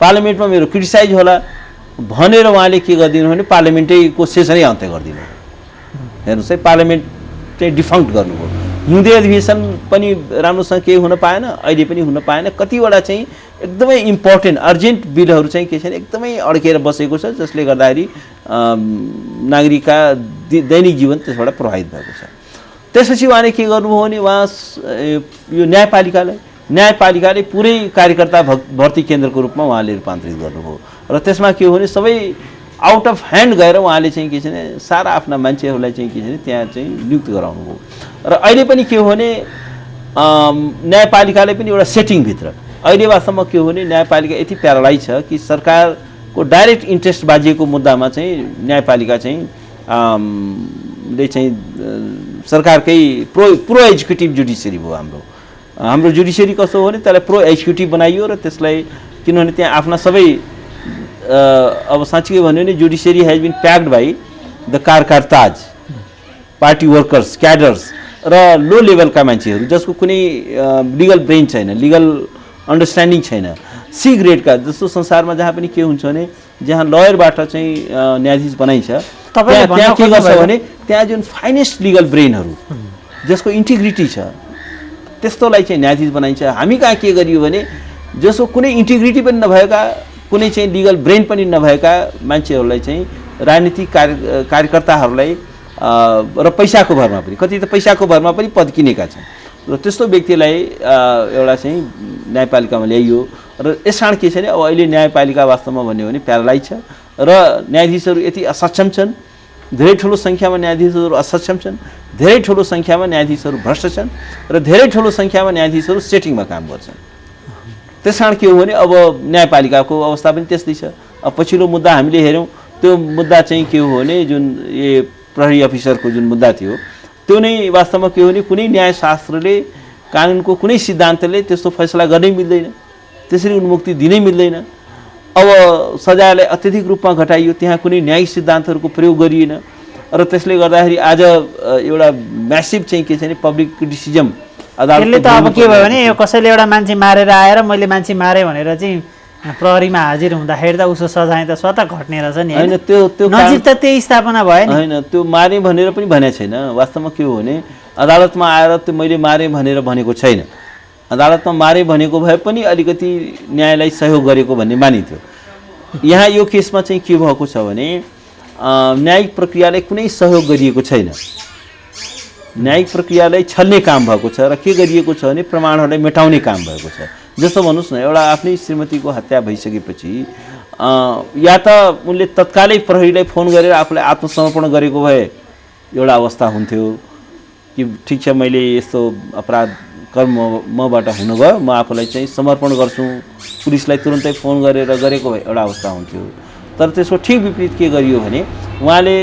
पार्लियामेन्टमा मेरो क्रिटिसाइज होला भनेर उहाँले के गरिदिनु भने पार्लियामेन्टैको सेसनै अन्त्य गरिदिनु। हेर्नुहोस् है, पार्लियामेन्ट चाहिँ डिफङ्क्ट गर्नुभयो। हिउँदे अधिवेशन पनि राम्रोसँग केही हुन पाएन, अहिले पनि हुन पाएन। कतिवटा चाहिँ एकदमै इम्पोर्टेन्ट अर्जेन्ट बिलहरू चाहिँ के छ भने एकदमै अड्केर बसेको छ, जसले गर्दाखेरि नागरिकका दैनिक जीवन त्यसबाट प्रभावित भएको छ। त्यसपछि उहाँले के गर्नुभयो भने यो न्यायपालिकाले पुरै कार्यकर्ता भर्ती केन्द्रको रूपमा उहाँले रूपान्तरित गर्नुभयो र त्यसमा के हो भने सबै आउट अफ ह्यान्ड गएर उहाँले चाहिँ के छ भने सारा आफ्ना मान्छेहरूलाई चाहिँ के छ भने त्यहाँ चाहिँ नियुक्त गराउनुभयो। र अहिले पनि के हो भने न्यायपालिकाले पनि एउटा सेटिङभित्र अहिले वास्तवमा के हो भने न्यायपालिका यति प्यारालाइज छ कि सरकारको डाइरेक्ट इन्ट्रेस्ट बाजिएको मुद्दामा चाहिँ न्यायपालिका चाहिँ ले चाहिँ सरकारकै प्रो एक्जिक्युटिभ जुडिसियरी भयो। हाम्रो जुडिसियरी कस्तो हो भने त्यसलाई प्रो एक्जिक्युटिभ बनाइयो र त्यसलाई, किनभने त्यहाँ आफ्ना सबै अब साँच्चै भन्यो भने judiciary has been packed by the कार्यकर्ताज, पार्टी वर्कर्स, क्याडर्स र लो लेभलका मान्छेहरू जसको कुनै लिगल ब्रेन छैन, लिगल अन्डरस्ट्यान्डिङ छैन, सी ग्रेडका। जस्तो संसारमा जहाँ पनि के हुन्छ भने जहाँ लयरबाट चाहिँ न्यायाधीश बनाइन्छ त्यहाँ के गर्छ भने त्यहाँ जुन फाइनेस्ट लिगल ब्रेनहरू जसको इन्टिग्रिटी छ त्यस्तोलाई चाहिँ न्यायाधीश बनाइन्छ। हामी कहाँ के गरियो भने जसको कुनै इन्टिग्रिटी पनि नभएका, कुनै चाहिँ लिगल ब्रेन पनि नभएका मान्छेहरूलाई चाहिँ राजनीतिक कार्यकर्ताहरूलाई र पैसाको भरमा पनि, कति त पैसाको भरमा पनि पद किनेका छन् र त्यस्तो व्यक्तिलाई एउटा चाहिँ न्यायपालिकामा ल्याइयो। र यस कारण के छ भने अब अहिले न्यायपालिका वास्तवमा भन्यो भने प्यारालाइज छ र न्यायाधीशहरू यति असक्षम छन्, धेरै ठुलो सङ्ख्यामा न्यायाधीशहरू असक्षम छन्, धेरै ठुलो सङ्ख्यामा न्यायाधीशहरू भ्रष्ट छन् र धेरै ठुलो सङ्ख्यामा न्यायाधीशहरू सेटिङमा काम गर्छन्। त्यस कारण के हो भने अब न्यायपालिकाको अवस्था पनि त्यस्तै छ। अब पछिल्लो मुद्दा हामीले हेऱ्यौँ, त्यो मुद्दा चाहिँ के हो भने जुन प्रहरी अफिसरको जुन मुद्दा थियो त्यो नै वास्तवमा के हो भने कुनै न्यायशास्त्रले, कानुनको कुनै सिद्धान्तले त्यस्तो फैसला गर्नै मिल्दैन, त्यसरी उन्मुक्ति दिनै मिल्दैन। अब सजायलाई अत्यधिक रूपमा घटाइयो, त्यहाँ कुनै न्यायिक सिद्धान्तहरूको प्रयोग गरिएन र त्यसले गर्दाखेरि आज एउटा म्यासिभ चाहिँ के छ भने पब्लिक क्रिटिसिजम त्यसले त अब के भयो भने यो कसैले एउटा मान्छे मारेर आएर मैले मान्छे मारेँ भनेर चाहिँ प्रहरीमा हाजिर हुँदाखेरि त उसको सजाय त स्वतः घट्ने रहेछ नि। होइन, त्यो नजिक त त्यही स्थापना भयो नि। होइन, त्यो मारेँ भनेर पनि भनेको छैन। वास्तवमा के हो भने अदालतमा आएर त्यो मैले मारेँ भनेर भनेको छैन। अदालतमा मारेँ भनेको भए पनि अलिकति न्यायलाई सहयोग गरेको भन्ने मानिन्थ्यो। यहाँ यो केसमा चाहिँ के भएको छ भने न्यायिक प्रक्रियालाई कुनै सहयोग गरिएको छैन, न्यायिक प्रक्रियालाई छल्ने काम भएको छ र के गरिएको छ भने प्रमाणहरूलाई मेटाउने काम भएको छ। जस्तो भन्नुहोस् न, एउटा आफ्नै श्रीमतीको हत्या भइसकेपछि या त उनले तत्कालै प्रहरीलाई फोन गरेर आफूलाई आत्मसमर्पण गरेको भए एउटा अवस्था हुन्थ्यो कि ठिक छ मैले यस्तो अपराध कर्म मबाट हुन गयो, म आफूलाई चाहिँ समर्पण गर्छु, पुलिसलाई तुरन्तै फोन गरेर गरेको भए एउटा अवस्था हुन्थ्यो। तर त्यसको ठिक विपरीत के गरियो भने उहाँले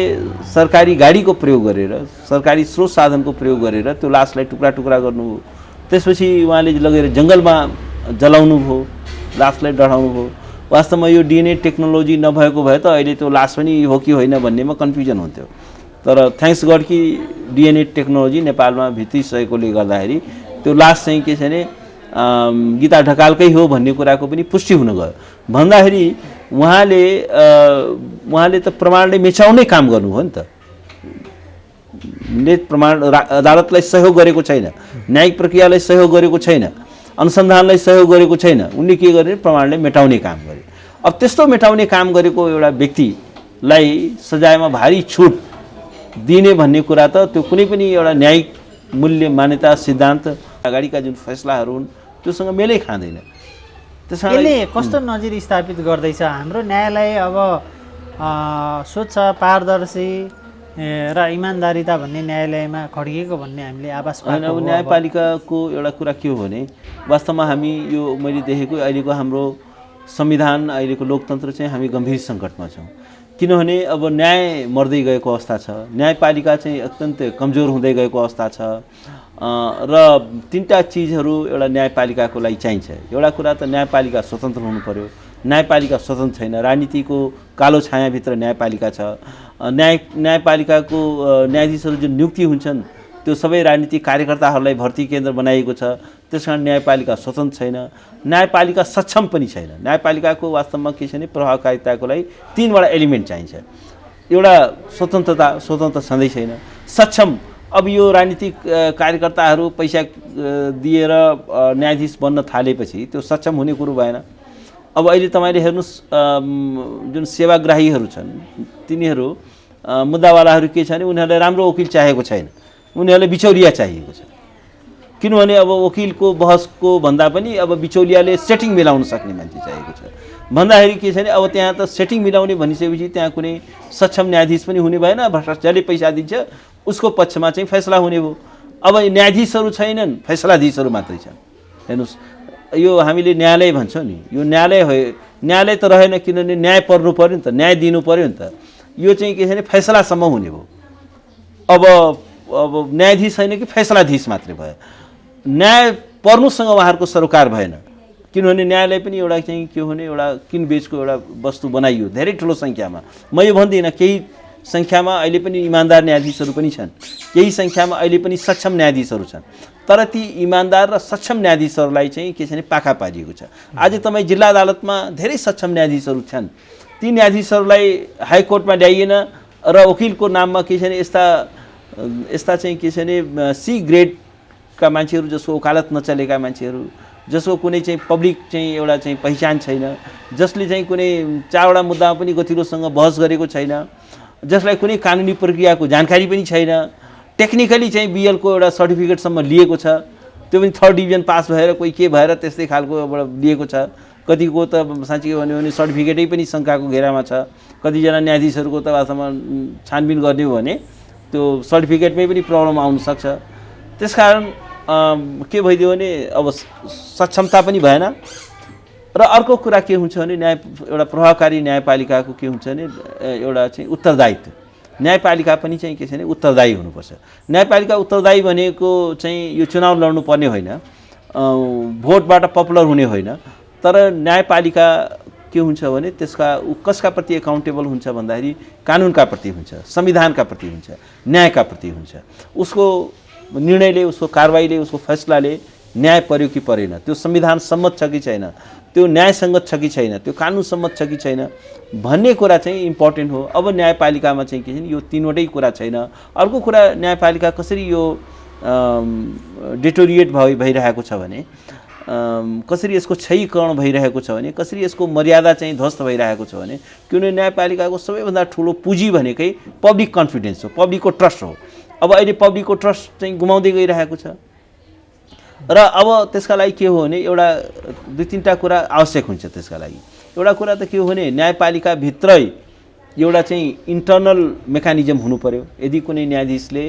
सरकारी गाडीको प्रयोग गरेर, सरकारी स्रोत साधनको प्रयोग गरेर त्यो लासलाई टुक्रा टुक्रा गर्नुभयो। त्यसपछि उहाँले लगेर जङ्गलमा जलाउनु भयो, लासलाई डढाउनु भयो। वास्तवमा यो डिएनए टेक्नोलोजी नभएको भए त अहिले त्यो लास पनि हो कि होइन भन्नेमा कन्फ्युजन हुन्थ्यो। तर थ्याङ्क्स गड कि डिएनए टेक्नोलोजी नेपालमा भित्रिसकेकोले गर्दाखेरि त्यो लास चाहिँ के छ भने गीता ढकालकै हो भन्ने कुराको पनि पुष्टि हुन गयो। भन्दाखेरि उहाँले त प्रमाणले मेचाउने काम गर्नुभयो नि त। प्रमाण अदालतलाई सहयोग गरेको छैन, न्यायिक प्रक्रियालाई सहयोग गरेको छैन, अनुसन्धानलाई सहयोग गरेको छैन। उनले के गरे? प्रमाणलाई मेटाउने काम गरे। अब त्यस्तो मेटाउने काम गरेको एउटा व्यक्तिलाई सजायमा भारी छुट दिने भन्ने कुरा त त्यो कुनै पनि एउटा न्यायिक मूल्य मान्यता सिद्धान्त अगाडिका जुन फैसलाहरू हुन् त्योसँग मेलै खाँदैन। त्यसले कस्तो नजिर स्थापित गर्दैछ हाम्रो न्यायालय? अब स्वच्छ, पारदर्शी र इमान्दारिता भन्ने न्यायालयमा खड्किएको भन्ने हामीले आभास पाएको अब न्यायपालिकाको एउटा कुरा के हो भने वास्तवमा हामी यो मैले देखेको अहिलेको हाम्रो संविधान, अहिलेको लोकतन्त्र चाहिँ हामी गम्भीर सङ्कटमा छौँ। किनभने अब न्याय मर्दै गएको अवस्था छ, न्यायपालिका चाहिँ अत्यन्त कमजोर हुँदै गएको अवस्था छ र तीनटा चिजहरू एउटा न्यायपालिकाको लागि चाहिन्छ। एउटा कुरा त न्यायपालिका स्वतन्त्र हुनु पर्यो, न्यायपालिका स्वतन्त्र छैन, राजनीतिको कालो छायाभित्र न्यायपालिका छ। न्यायपालिकाको न्यायाधीशहरू जुन नियुक्ति हुन्छन् त्यो सबै राजनीतिक कार्यकर्ताहरूलाई भर्ती केन्द्र बनाइएको छ, त्यसकारण न्यायपालिका स्वतन्त्र छैन, न्यायपालिका सक्षम पनि छैन। न्यायपालिकाको वास्तवमा के छ भने प्रभावकारिताको लागि तीनवटा एलिमेन्ट चाहिन्छ। एउटा स्वतन्त्रता, स्वतन्त्र छँदै छैन। सक्षम, अब यो राजनीतिक कार्यकर्ताहरू पैसा दिएर न्यायाधीश बन्न थालेपछि त्यो सक्षम हुने कुरो भएन। अब अहिले तपाईँले हेर्नुहोस् जुन सेवाग्राहीहरू छन् तिनीहरू मुद्दावालाहरू के छ भने उनीहरूलाई राम्रो वकिल चाहेको छैन, उनीहरूलाई बिचौलिया चाहिएको छ। किनभने अब वकिलको बहसको भन्दा पनि अब बिचौलियाले सेटिङ मिलाउन सक्ने मान्छे चाहिएको छ। भन्दाखेरि के छ भने अब त्यहाँ त सेटिङ मिलाउने भनिसकेपछि त्यहाँ कुनै सक्षम न्यायाधीश पनि हुने भएन, भ्रष्टाचारले पैसा दिन्छ उसको पक्षमा चाहिँ फैसला हुने भयो। अब न्यायाधीशहरू छैनन्, फैसलाधीशहरू मात्रै छन्। हेर्नुहोस्, यो हामीले न्यायालय भन्छौँ नि, यो न्यायालय हो, न्यायालय त रहेन, किनभने न्याय पर्नु पऱ्यो नि त, न्याय दिनु पऱ्यो नि त। यो चाहिँ के छ भने फैसलासम्म हुने भयो। अब न्यायाधीश छैन कि फैसलाधीश मात्रै भयो। न्याय पर्नुसँग उहाँहरूको सरोकार भएन, किनभने न्यायालय पनि एउटा चाहिँ के हो भने एउटा किनबेचको एउटा वस्तु बनाइयो धेरै ठुलो सङ्ख्यामा। म यो भन्दिनँ, केही सङ्ख्यामा अहिले पनि इमान्दार न्यायाधीशहरू पनि छन्, केही सङ्ख्यामा अहिले पनि सक्षम न्यायाधीशहरू छन्, तर ती इमान्दार र सक्षम न्यायाधीशहरूलाई चाहिँ के छ भने पाखा पारिएको छ। आज तपाईँ जिल्ला अदालतमा धेरै सक्षम न्यायाधीशहरू छन्, ती न्यायाधीशहरूलाई हाइकोर्टमा ल्याइएन र वकिलको नाममा के छ भने यस्ता चाहिँ के छ भने सी ग्रेडका मान्छेहरू, जसको वकालत नचलेका मान्छेहरू, जसको कुनै चाहिँ पब्लिक चाहिँ एउटा चाहिँ पहिचान छैन, जसले चाहिँ कुनै चारवटा मुद्दामा पनि गतिलोसँग बहस गरेको छैन, जसलाई कुनै कानुनी प्रक्रियाको जानकारी पनि छैन, टेक्निकली चाहिँ बिएलको एउटा सर्टिफिकेटसम्म लिएको छ, त्यो पनि 3rd डिभिजन पास भएर कोही के भएर त्यस्तै खालको एउटा लिएको छ। कतिको त साँच्चै भन्यो भने सर्टिफिकेटै पनि शङ्काको घेरामा छ। कतिजना न्यायाधीशहरूको त वास्तवमा छानबिन गर्ने हो भने त्यो सर्टिफिकेटमै पनि प्रब्लम आउन सक्छ। त्यसकारण के भइदियो भने अब सक्षमता पनि भएन। र अर्को कुरा के हुन्छ भने एउटा प्रभावकारी न्यायपालिकाको के हुन्छ भने एउटा चाहिँ उत्तरदायित्व, न्यायपालिका पनि चाहिँ के छ भने उत्तरदायी हुनुपर्छ। न्यायपालिका उत्तरदायी भनेको चाहिँ यो चुनाव लड्नुपर्ने होइन, भोटबाट पपुलर हुने होइन, तर न्यायपालिका के हुन्छ भने कसका प्रति एकाउन्टेबल हुन्छ भन्दाखेरि कानुनका प्रति हुन्छ, संविधानका प्रति हुन्छ, न्यायका प्रति हुन्छ। उसको निर्णयले, उसको कारबाहीले, उसको फैसलाले न्याय पर्यो कि परेन, त्यो संविधान सम्मत छ कि छैन, त्यो न्यायसङ्गत छ कि छैन, त्यो कानुन सम्मत छ कि छैन भन्ने कुरा चाहिँ इम्पोर्टेन्ट हो। अब न्यायपालिकामा चाहिँ के छ भने यो तीनवटै कुरा छैन। अर्को कुरा, न्यायपालिका कसरी यो डेटोरिएट भइरहेको छ भने, कसरी यसको क्षयीकरण भइरहेको छ भने, कसरी यसको मर्यादा चाहिँ ध्वस्त भइरहेको छ भने, किनभने न्यायपालिकाको सबैभन्दा ठुलो पुँजी भनेकै पब्लिक कन्फिडेन्स हो, पब्लिकको ट्रस्ट हो। अब अहिले पब्लिकको ट्रस्ट चाहिँ गुमाउँदै गइरहेको छ र अब त्यसका लागि के हो भने एउटा 2-3टा कुरा आवश्यक हुन्छ। त्यसका लागि एउटा कुरा त के हो भने न्यायपालिकाभित्रै एउटा चाहिँ इन्टर्नल मेकानिजम हुनु पर्यो। यदि कुनै न्यायाधीशले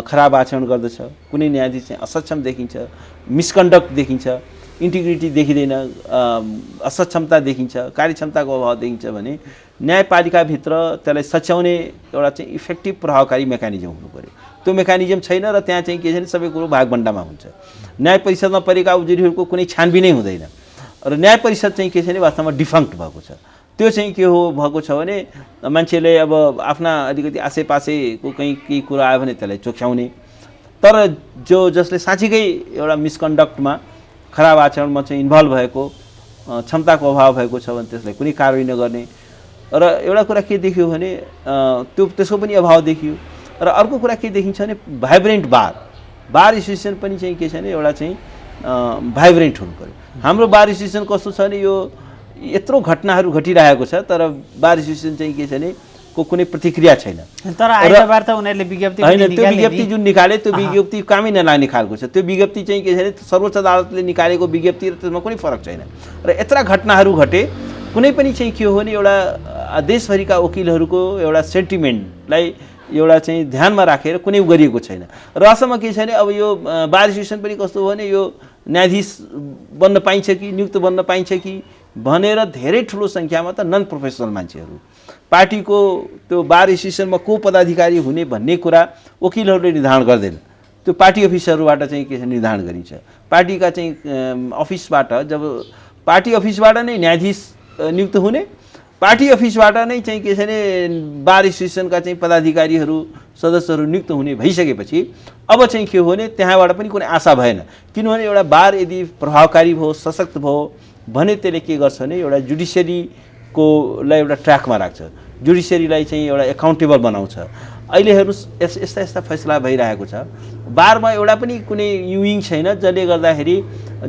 खराब आचरण गर्दछ, कुनै न्यायाधीश चाहिँ असक्षम देखिन्छ, मिसकन्डक्ट देखिन्छ, इन्टिग्रिटी देखिँदैन, असक्षमता देखिन्छ, कार्यक्षमताको अभाव देखिन्छ भने न्यायपालिकाभित्र त्यसलाई सच्याउने एउटा चाहिँ इफेक्टिभ प्रभावकारी मेकानिजम हुनु पर्यो। त्यो मेकानिजम छैन र त्यहाँ चाहिँ के छ भने सबै कुरो भागभण्डामा हुन्छ। न्याय परिषदमा परेका उजुरीहरूको कुनै छानबिनै हुँदैन र न्याय परिषद चाहिँ के छ भने वास्तवमा डिफङ्क्ट भएको छ। त्यो चाहिँ के हो भएको छ भने मान्छेले अब आफ्ना अलिकति आसेपासेको केही कुरा आयो भने त्यसलाई चोख्याउने, तर जसले साँच्चीकै एउटा मिसकन्डक्टमा, खराब आचरणमा चाहिँ इन्भल्भ भएको, क्षमताको अभाव भएको छ भने त्यसलाई कुनै कारवाही नगर्ने। र एउटा कुरा के देखियो भने त्यसको पनि अभाव देखियो। र अर्को कुरा के देखिन्छ भने भाइब्रेन्ट बार एसोसिएसन पनि चाहिँ के छ भने एउटा चाहिँ भाइब्रेन्ट हुनु पर्यो। हाम्रो बार एसोसिएसन कस्तो छ भने यो यत्रो घटनाहरू घटिरहेको छ तर बार एसोसिएसन चाहिँ के छ भने कुनै प्रतिक्रिया छैन। तर आइतबार त उनीहरूले विज्ञप्ति होइन, त्यो विज्ञप्ति जुन निकाले त्यो विज्ञप्ति कामै नलाग्ने खालको छ। त्यो विज्ञप्ति चाहिँ के छ भने सर्वोच्च अदालतले निकालेको विज्ञप्ति र त्यसमा कुनै फरक छैन। र यत्रा घटनाहरू घटे, कुनै पनि चाहिँ के हो भने एउटा देशभरिका वकिलहरूको एउटा सेन्टिमेन्टलाई एउटा चाहिँ ध्यानमा राखेर कुनै गरिएको छैन। र असम्म के छ भने अब यो बार एसोसिएसन पनि कस्तो हो भने यो न्यायाधीश बन्न पाइन्छ कि, नियुक्त बन्न पाइन्छ कि भनेर धेरै ठुलो सङ्ख्यामा त नन प्रोफेसनल मान्छेहरू, पार्टीको त्यो बार एसोसिएसनमा को पदाधिकारी हुने भन्ने कुरा वकिलहरूले निर्धारण गर्दैन, त्यो पार्टी अफिसरबाट चाहिँ के छ निर्धारण गरिन्छ। पार्टीका चाहिँ अफिसबाट जब पार्टी अफिसबाट नै न्यायाधीश नियुक्त हुने, पार्टी अफिसबाट नै चाहिँ के छ भने बार एसोसिएसनका चाहिँ पदाधिकारीहरू सदस्यहरू नियुक्त हुने भइसकेपछि अब चाहिँ के हो भने त्यहाँबाट पनि कुनै आशा भएन। किनभने एउटा बार यदि प्रभावकारी भयो, सशक्त भयो भने त्यसले के गर्छ भने एउटा जुडिसियरीकोलाई एउटा ट्र्याकमा राख्छ, जुडिसियरीलाई चाहिँ एउटा एकाउन्टेबल बनाउँछ। अहिले हेर्नुहोस् यस्ता यस्ता फैसला भइरहेको छ, बारमा एउटा पनि कुनै युइङ छैन जसले गर्दाखेरि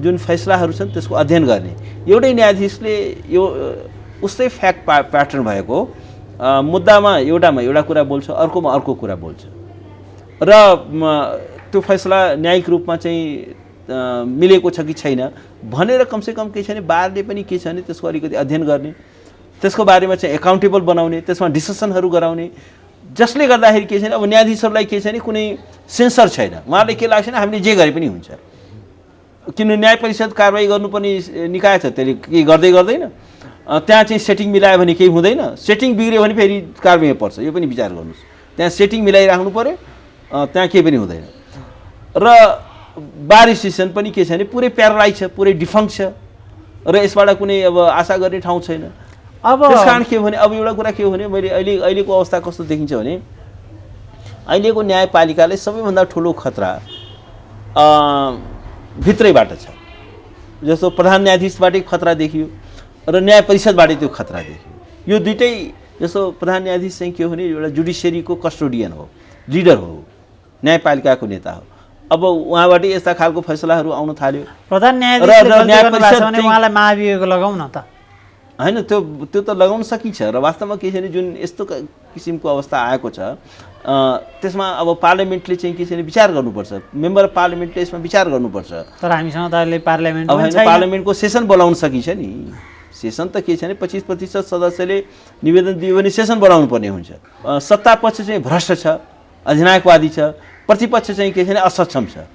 जुन फैसलाहरू छन् त्यसको अध्ययन गर्ने। एउटै न्यायाधीशले यो उस्तै फ्याक्ट प्याटर्न भएको मुद्दामा एउटा कुरा बोल्छ, अर्कोमा अर्को कुरा बोल्छ र त्यो फैसला न्यायिक रूपमा चाहिँ मिलेको छ कि छैन भनेर कमसेकम के छ भने बारले पनि के छ भने त्यसको अलिकति अध्ययन गर्ने, त्यसको बारेमा चाहिँ एकाउन्टेबल बनाउने, त्यसमा डिसिसनहरू गराउने, जसले गर्दाखेरि के छैन अब न्यायाधीशहरूलाई के छ भने कुनै सेन्सर छैन। उहाँलाई के लाग्छ भने हामीले जे गरे पनि हुन्छ, किन न्याय परिषद कारवाही गर्नुपर्ने निकाय छ त्यसले केही गर्दैन, त्यहाँ चाहिँ सेटिङ मिलायो भने केही हुँदैन, सेटिङ बिग्रियो भने फेरि कारवाहीमा पर्छ। यो पनि विचार गर्नुहोस्, त्यहाँ सेटिङ मिलाइराख्नु पऱ्यो, त्यहाँ केही पनि हुँदैन। र बार एसोसिएसन पनि के छ भने पुरै प्यारालाइज छ, पुरै डिफङ्क छ र यसबाट कुनै अब आशा गर्ने ठाउँ छैन। अब त्यस कारण के हो भने अब एउटा कुरा के हो भने मैले अहिलेको अवस्था कस्तो देखिन्छ भने अहिलेको न्यायपालिकाले सबैभन्दा ठुलो खतरा भित्रैबाट छ। जस्तो प्रधान न्यायाधीशबाटै खतरा देखियो र न्याय परिषदबाटै त्यो खतरा देखियो। यो दुइटै जस्तो प्रधान न्यायाधीश चाहिँ के हो भने एउटा जुडिसियरीको कस्टोडियन हो, लिडर हो, न्यायपालिकाको नेता हो। अब उहाँबाट यस्ता खालको फैसलाहरू आउन थाल्यो। प्रधान न्यायाधीशले उहाँलाई महाभियोग लगाउँ न त होइन, त्यो त लगाउन सकिन्छ र वास्तवमा के छ भने जुन यस्तो किसिमको अवस्था आएको छ त्यसमा अब पार्लियामेन्टले चाहिँ के छ भने विचार गर्नुपर्छ, मेम्बर अफ पार्लियामेन्टले यसमा विचार गर्नुपर्छ। तर हामीसँग त अहिले पार्लियामेन्ट अब पार्लियामेन्टको सेसन बोलाउन सकिन्छ नि, सेसन त के छ भने 25% सदस्यले निवेदन दियो भने सेसन बोलाउनु पर्ने हुन्छ। सत्ता पक्ष चाहिँ भ्रष्ट छ, अधिनायकवादी छ, प्रतिपक्ष चाहिँ के छ भने असक्षम छ।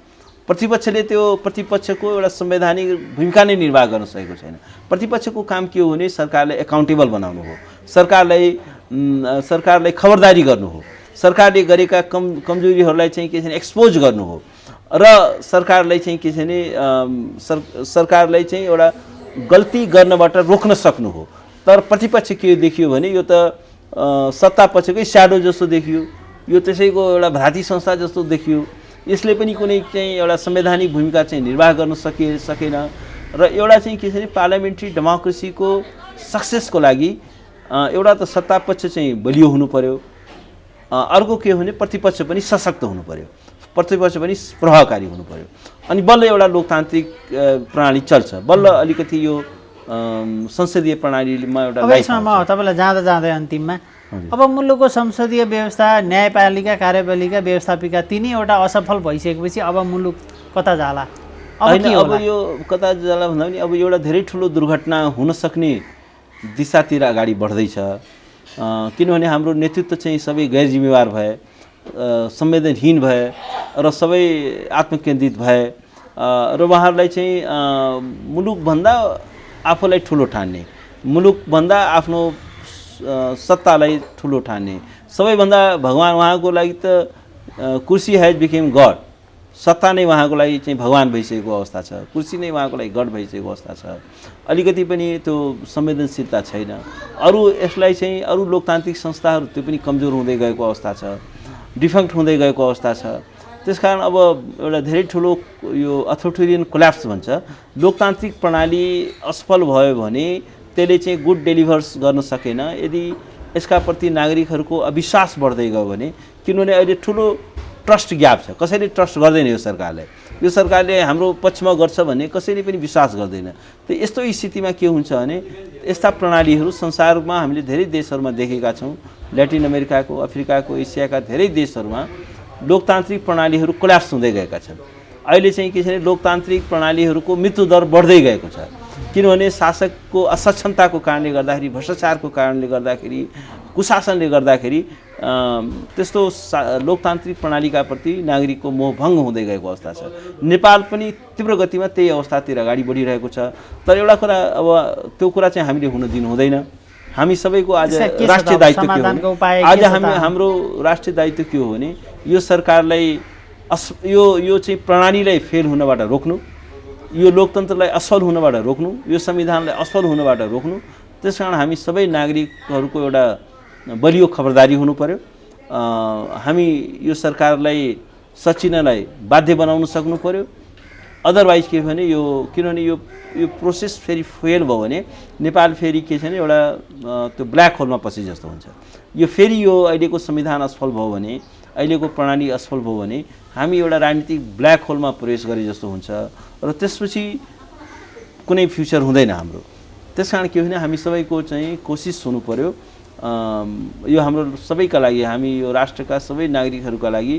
प्रतिपक्षले त्यो प्रतिपक्षको एउटा संवैधानिक भूमिका नै निर्वाह गर्न सकेको छैन। प्रतिपक्षको काम के हो भने सरकारलाई एकाउन्टेबल बनाउनु हो, सरकारलाई खबरदारी गर्नु हो, सरकारले गरेका कमजोरीहरूलाई चाहिँ के छ भने एक्सपोज गर्नु हो र सरकारलाई चाहिँ के छ भने सरकारलाई चाहिँ एउटा गल्ती गर्नबाट रोक्न सक्नु हो। तर प्रतिपक्ष के देखियो भने यो त सत्ता पक्षकै स्याडो जस्तो देखियो, यो त्यसैको एउटा भ्राती संस्था जस्तो देखियो। यसले पनि कुनै चाहिँ एउटा संवैधानिक भूमिका चाहिँ निर्वाह गर्न सकेन र एउटा चाहिँ के छ भने पार्लियामेन्ट्री डेमोक्रेसीको सक्सेसको लागि एउटा त सत्ता पक्ष चाहिँ बलियो हुनु पर्यो, अर्को के हो भने प्रतिपक्ष पनि सशक्त हुनु पर्यो, प्रतिपक्ष पनि प्रभावकारी हुनु पर्यो, अनि बल्ल एउटा लोकतान्त्रिक प्रणाली चल्छ, बल्ल अलिकति यो संसदीय प्रणालीमा एउटा यसमा म तपाईँलाई जाँदै अन्तिममा अब मुलुकको संसदीय व्यवस्था, न्यायपालिका, कार्यपालिका, व्यवस्थापिका तिनैवटा असफल भइसकेपछि अब मुलुक कता जाला? अब यो कता जाला भन्दा पनि अब एउटा धेरै ठुलो दुर्घटना हुन सक्ने दिशातिर अगाडि बढ्दैछ। किनभने हाम्रो नेतृत्व चाहिँ सबै गैर जिम्मेवार भए, संवेदनहीन भए र सबै आत्मकेन्द्रित भए र उहाँहरूलाई चाहिँ मुलुकभन्दा आफूलाई ठुलो ठान्ने, मुलुकभन्दा आफ्नो सत्तालाई ठुलो ठान्ने, सबैभन्दा भगवान् उहाँको लागि त कुर्सी हैज बिकेम गड, सत्ता नै उहाँको लागि चाहिँ भगवान् भइसकेको अवस्था छ, कुर्सी नै उहाँको लागि गड भइसकेको अवस्था छ। अलिकति पनि त्यो संवेदनशीलता छैन। अरू यसलाई चाहिँ अरू लोकतान्त्रिक संस्थाहरू त्यो पनि कमजोर हुँदै गएको अवस्था छ, डिफङ्क्ट हुँदै गएको अवस्था छ। त्यसकारण अब एउटा धेरै ठुलो यो अथोरिटेरियन कोल्याप्स भन्छ, लोकतान्त्रिक प्रणाली असफल भयो भने त्यसले चाहिँ गुड डेलिभर्स गर्न सकेन। यदि यसका प्रति नागरिकहरूको अविश्वास बढ्दै गयो भने, किनभने अहिले ठुलो ट्रस्ट ग्याप छ, कसैले ट्रस्ट गर्दैन यो सरकारले हाम्रो पक्षमा गर्छ भन्ने कसैले पनि विश्वास गर्दैन। त यस्तो स्थितिमा के हुन्छ भने यस्ता प्रणालीहरू संसारमा हामीले धेरै देशहरूमा देखेका छौँ, ल्याटिन अमेरिकाको, अफ्रिकाको, एसियाका धेरै देशहरूमा लोकतान्त्रिक प्रणालीहरू कोल्याप्स हुँदै गएका छन्। अहिले चाहिँ के छ भने लोकतान्त्रिक प्रणालीहरूको मृत्युदर बढ्दै गएको छ, किनभने शासकको असक्षमताको कारणले गर्दाखेरि, भ्रष्टाचारको कारणले गर्दाखेरि, कुशासनले गर्दाखेरि त्यस्तो लोकतान्त्रिक प्रणालीका प्रति नागरिकको मोहभङ्ग हुँदै गएको अवस्था छ। नेपाल पनि तीव्र गतिमा त्यही अवस्थातिर अगाडि बढिरहेको छ। तर एउटा कुरा, अब त्यो कुरा चाहिँ हामीले हुन दिनु हुँदैन। हामी सबैको आज त्यसका के छ त राष्ट्रिय अब दायित्व के हो समाधानको भने उपाय के आज छ त? हाम्रो राष्ट्रिय दायित्व के हो भने यो सरकारलाई यो चाहिँ प्रणालीलाई फेल हुनबाट रोक्नु, यो लोकतन्त्रलाई असफल हुनबाट रोक्नु, यो संविधानलाई असफल हुनबाट रोक्नु। त्यसकारण हामी सबै नागरिकहरूको एउटा बलियो खबरदारी हुनु पर्यो। हामी यो सरकारलाई सचिनलाई बाध्य बनाउन सक्नु पर्यो। अदरवाइज के भने यो किनभने यो प्रोसेस फेरि फेल भयो भने नेपाल फेरि के छ भने एउटा त्यो ब्ल्याक होलमा पसे जस्तो हुन्छ। यो फेरि यो अहिलेको संविधान असफल भयो भने, अहिलेको प्रणाली असफल भयो भने हामी एउटा राजनीतिक ब्ल्याक होलमा प्रवेश गरे जस्तो हुन्छ र त्यसपछि कुनै फ्युचर हुँदैन हाम्रो। त्यसकारण के भने हामी सबैको चाहिँ कोसिस हुनु पर्यो। यो हाम्रो सबैका लागि, हामी यो राष्ट्रका सबै नागरिकहरूका लागि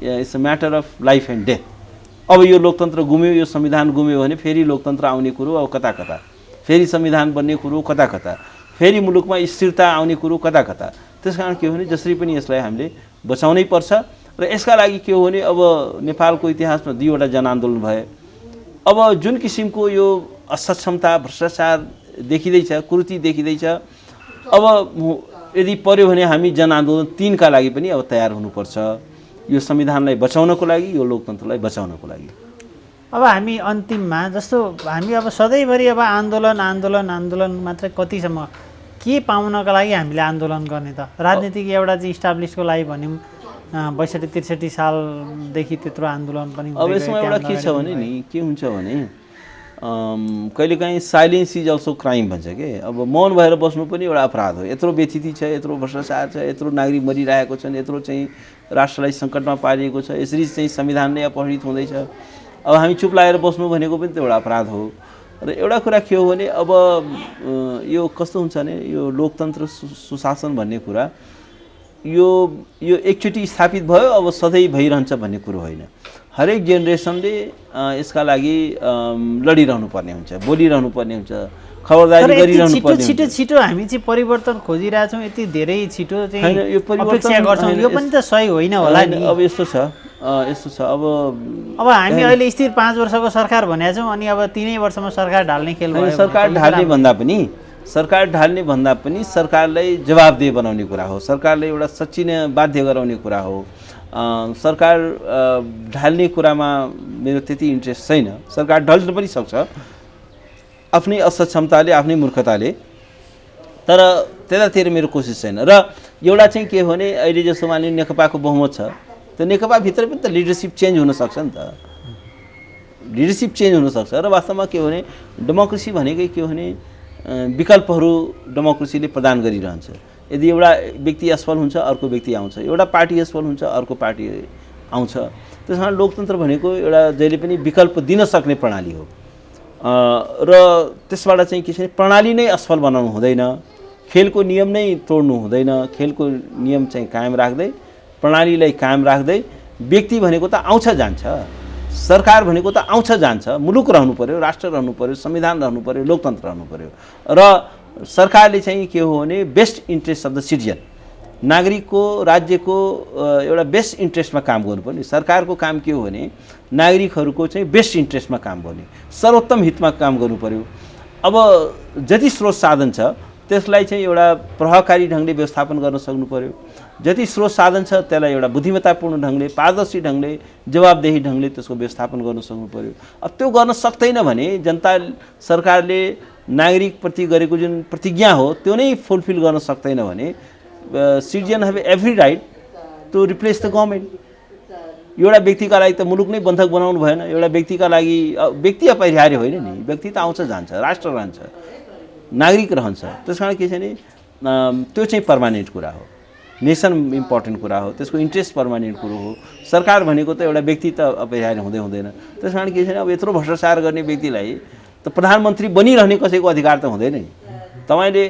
it's a matter of life and death. अब यो लोकतन्त्र गुम्यो, यो संविधान गुम्यो भने फेरि लोकतन्त्र आउने कुरो अब कता कता, फेरि संविधान बन्ने कुरो कता कता, फेरि मुलुकमा स्थिरता आउने कुरो कता कता। त्यसकारण के हो भने जसरी पनि यसलाई हामीले बचाउनै पर्छ र यसका लागि के हो भने अब नेपालको इतिहासमा दुईवटा जनआन्दोलन भए। अब जुन किसिमको यो असक्षमता, भ्रष्टाचार देखिँदैछ, कुरीति देखिँदैछ, अब यदि पर्यो भने हामी जनआन्दोलन 3 का लागि पनि अब तयार हुनुपर्छ, यो संविधानलाई बचाउनको लागि, यो लोकतन्त्रलाई बचाउनको लागि। अब हामी अन्तिममा जस्तो हामी अब सधैँभरि अब आन्दोलन मात्रै कतिसम्म के पाउनका लागि हामीले आन्दोलन गर्ने त? राजनीतिक एउटा चाहिँ इस्टाब्लिसको लागि भन्यौँ 62-63 सालदेखि त्यत्रो आन्दोलन पनि अब यसमा एउटा के छ भने नि के हुन्छ भने कहिलेकाहीँ साइलेन्स इज अल्सो क्राइम भन्छ के। अब मौन भएर बस्नु पनि एउटा अपराध हो। यत्रो व्यथिति छ, यत्रो भ्रष्टाचार छ, यत्रो नागरिक मरिरहेको छन्, यत्रो चाहिँ राष्ट्रलाई सङ्कटमा पारिएको छ, यसरी चाहिँ संविधान नै अपहरित हुँदैछ। अब हामी चुप लागेर बस्नु भनेको पनि त्यो एउटा अपराध हो। र एउटा कुरा के हो भने अब यो कस्तो हुन्छ भने यो लोकतन्त्र सुशासन भन्ने कुरा यो एकचोटि स्थापित भयो अब सधैँ भइरहन्छ भन्ने कुरो होइन। हरेक जेनेरेसनले यसका लागि लडिरहनु पर्ने हुन्छ, बोलिरहनु पर्ने हुन्छ, खबरदारी गरिरहनु पर्ने हुन्छ। छिटो हामी चाहिँ परिवर्तन खोजिरहेछौँ, यति धेरै छिटो चाहिँ हैन, यो परिवर्तन अपेक्षा गर्छौँ, यो पनि त सही होइन होला नि। अब यस्तो छ अब हामी अहिले स्थिर 5 वर्षको सरकार भनेका छौँ अनि अब 3 वर्षमा सरकार ढाल्ने खेल भयो। सरकार ढाल्ने भन्दा पनि सरकारलाई जवाबदेह बनाउने कुरा हो, सरकारले एउटा सचिन बाध्य गराउने कुरा हो। सरकार ढाल्ने कुरामा मेरो त्यति इन्ट्रेस्ट छैन। सरकार ढल्न पनि सक्छ आफ्नै असक्षमताले, आफ्नै मूर्खताले, तर त्यतातिर मेरो कोसिस छैन। र एउटा चाहिँ के हो भने अहिले जस्तो मानिलिनु नेकपाको बहुमत छ, त्यो नेकपाभित्र पनि त लिडरसिप चेन्ज हुनसक्छ नि त, लिडरसिप चेन्ज हुनसक्छ। र वास्तवमा के हो भने डेमोक्रेसी भनेकै के हो भने विकल्पहरू डेमोक्रेसीले प्रदान गरिरहन्छ। यदि एउटा व्यक्ति असफल हुन्छ अर्को व्यक्ति आउँछ, एउटा पार्टी असफल हुन्छ अर्को पार्टी आउँछ। त्यसमा लोकतन्त्र भनेको एउटा जहिले पनि विकल्प दिन सक्ने प्रणाली हो। र त्यसबाट चाहिँ के छ भने प्रणाली नै असफल बनाउनु हुँदैन, खेलको नियम नै तोड्नु हुँदैन, खेलको नियम चाहिँ कायम राख्दै, प्रणालीलाई कायम राख्दै, व्यक्ति भनेको त आउँछ जान्छ, सरकार भनेको त आउँछ जान्छ, मुलुक रहनु पर्यो, राष्ट्र रहनु पर्यो, संविधान रहनु पर्यो, लोकतन्त्र रहनु पर्यो। र सरकारले चाहिँ के हो भने best interest of the citizen, नागरिकको, राज्यको एउटा बेस्ट इन्ट्रेस्टमा काम गर्नुपर्ने। सरकारको काम के हो भने नागरिकहरूको चाहिँ बेस्ट इन्ट्रेस्टमा काम गर्ने, सर्वोत्तम हितमा काम गर्नु पर्यो। अब जति स्रोत साधन छ त्यसलाई चाहिँ एउटा प्रभावकारी ढङ्गले व्यवस्थापन गर्न सक्नु पर्यो। जति स्रोत साधन छ त्यसलाई एउटा बुद्धिमत्तापूर्ण ढङ्गले, पारदर्शी ढङ्गले, जवाबदेही ढङ्गले त्यसको व्यवस्थापन गर्न सक्नु पर्यो। अब त्यो गर्न सक्दैन भने जनता, सरकारले नागरिकप्रति गरेको जुन प्रतिज्ञा हो त्यो नै फुलफिल गर्न सक्दैन भने citizen have every right to replace the government. एउटा व्यक्तिका लागि त मुलुक नै बन्धक बनाउनु भएन। एउटा व्यक्तिका लागि व्यक्ति अपरिहार्य होइन नि, व्यक्ति त आउँछ जान्छ, राष्ट्र रहन्छ, नागरिक रहन्छ। त्यस कारण के छ भने त्यो चाहिँ पर्मानेन्ट कुरा हो, नेसन इम्पोर्टेन्ट कुरा हो, त्यसको इन्ट्रेस्ट पर्मानेन्ट कुरो हो। सरकार भनेको त एउटा व्यक्ति त अपरिहार्य हुँदैन। त्यस कारण के छ भने अब यत्रो भ्रष्टाचार गर्ने व्यक्तिलाई त प्रधानमन्त्री बनिरहने कसैको अधिकार त हुँदैन नि। तपाईँले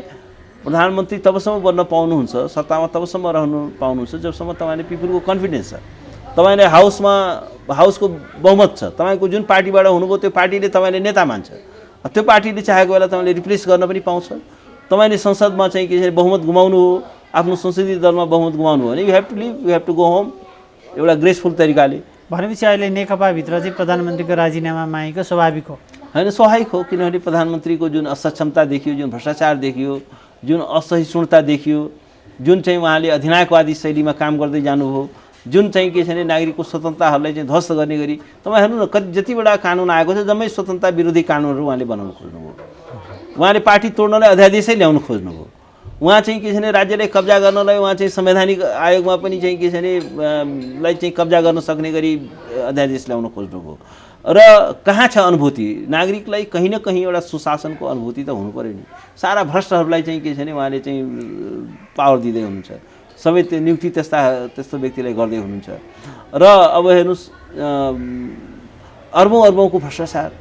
प्रधानमन्त्री तबसम्म बन्न पाउनुहुन्छ, सत्तामा तबसम्म रहनु पाउनुहुन्छ जबसम्म तपाईँले पिपुलको कन्फिडेन्स छ, तपाईँले हाउसको बहुमत छ, तपाईँको जुन पार्टीबाट हुनुभयो त्यो पार्टीले तपाईँले नेता मान्छ, त्यो पार्टीले चाहेको बेला तपाईँले रिप्लेस गर्न पनि पाउँछ। तपाईँले संसदमा चाहिँ के छ बहुमत गुमाउनु हो, आफ्नो संसदीय दलमा बहुमत गुमाउनु हो भने you have to leave, you have to go home एउटा ग्रेसफुल तरिकाले। भनेपछि अहिले नेकपाभित्र चाहिँ प्रधानमन्त्रीको राजीनामा मागेको स्वाभाविक हो? होइन, स्वाभाविक हो, किनभने प्रधानमन्त्रीको जुन असक्षमता देखियो, जुन भ्रष्टाचार देखियो, जुन असहिष्णुता देखियो, जुन चाहिँ उहाँले अधिनायकवादी शैलीमा काम गर्दै जानुभयो, जुन चाहिँ के छ भने नागरिकको स्वतन्त्रताहरूलाई चाहिँ ध्वस्त गर्ने गरी तपाईँ हेर्नु न कति जतिवटा कानुन आएको छ जम्मै स्वतन्त्रता विरोधी कानुनहरू उहाँले बनाउन खोज्नुभयो। उहाँले पार्टी तोड्नलाई अध्यादेशै ल्याउन खोज्नुभयो। उहाँ चाहिँ के छ भने राज्यलाई कब्जा गर्नलाई उहाँ चाहिँ संवैधानिक आयोगमा पनि चाहिँ के छ भने लाई चाहिँ कब्जा गर्न सक्ने गरी अध्यादेश ल्याउन खोज्नुभयो। र कहाँ छ अनुभूति? नागरिकलाई कहीँ न कहीँ एउटा सुशासनको अनुभूति त हुनु पर्यो नि। सारा भ्रष्टहरूलाई चाहिँ के छ भने उहाँले चाहिँ पावर दिँदै हुनुहुन्छ, सबै त्यो नियुक्ति त्यस्तो व्यक्तिलाई गर्दै हुनुहुन्छ। र अब हेर्नुहोस् अर्बौँ भ्रष्टाचार,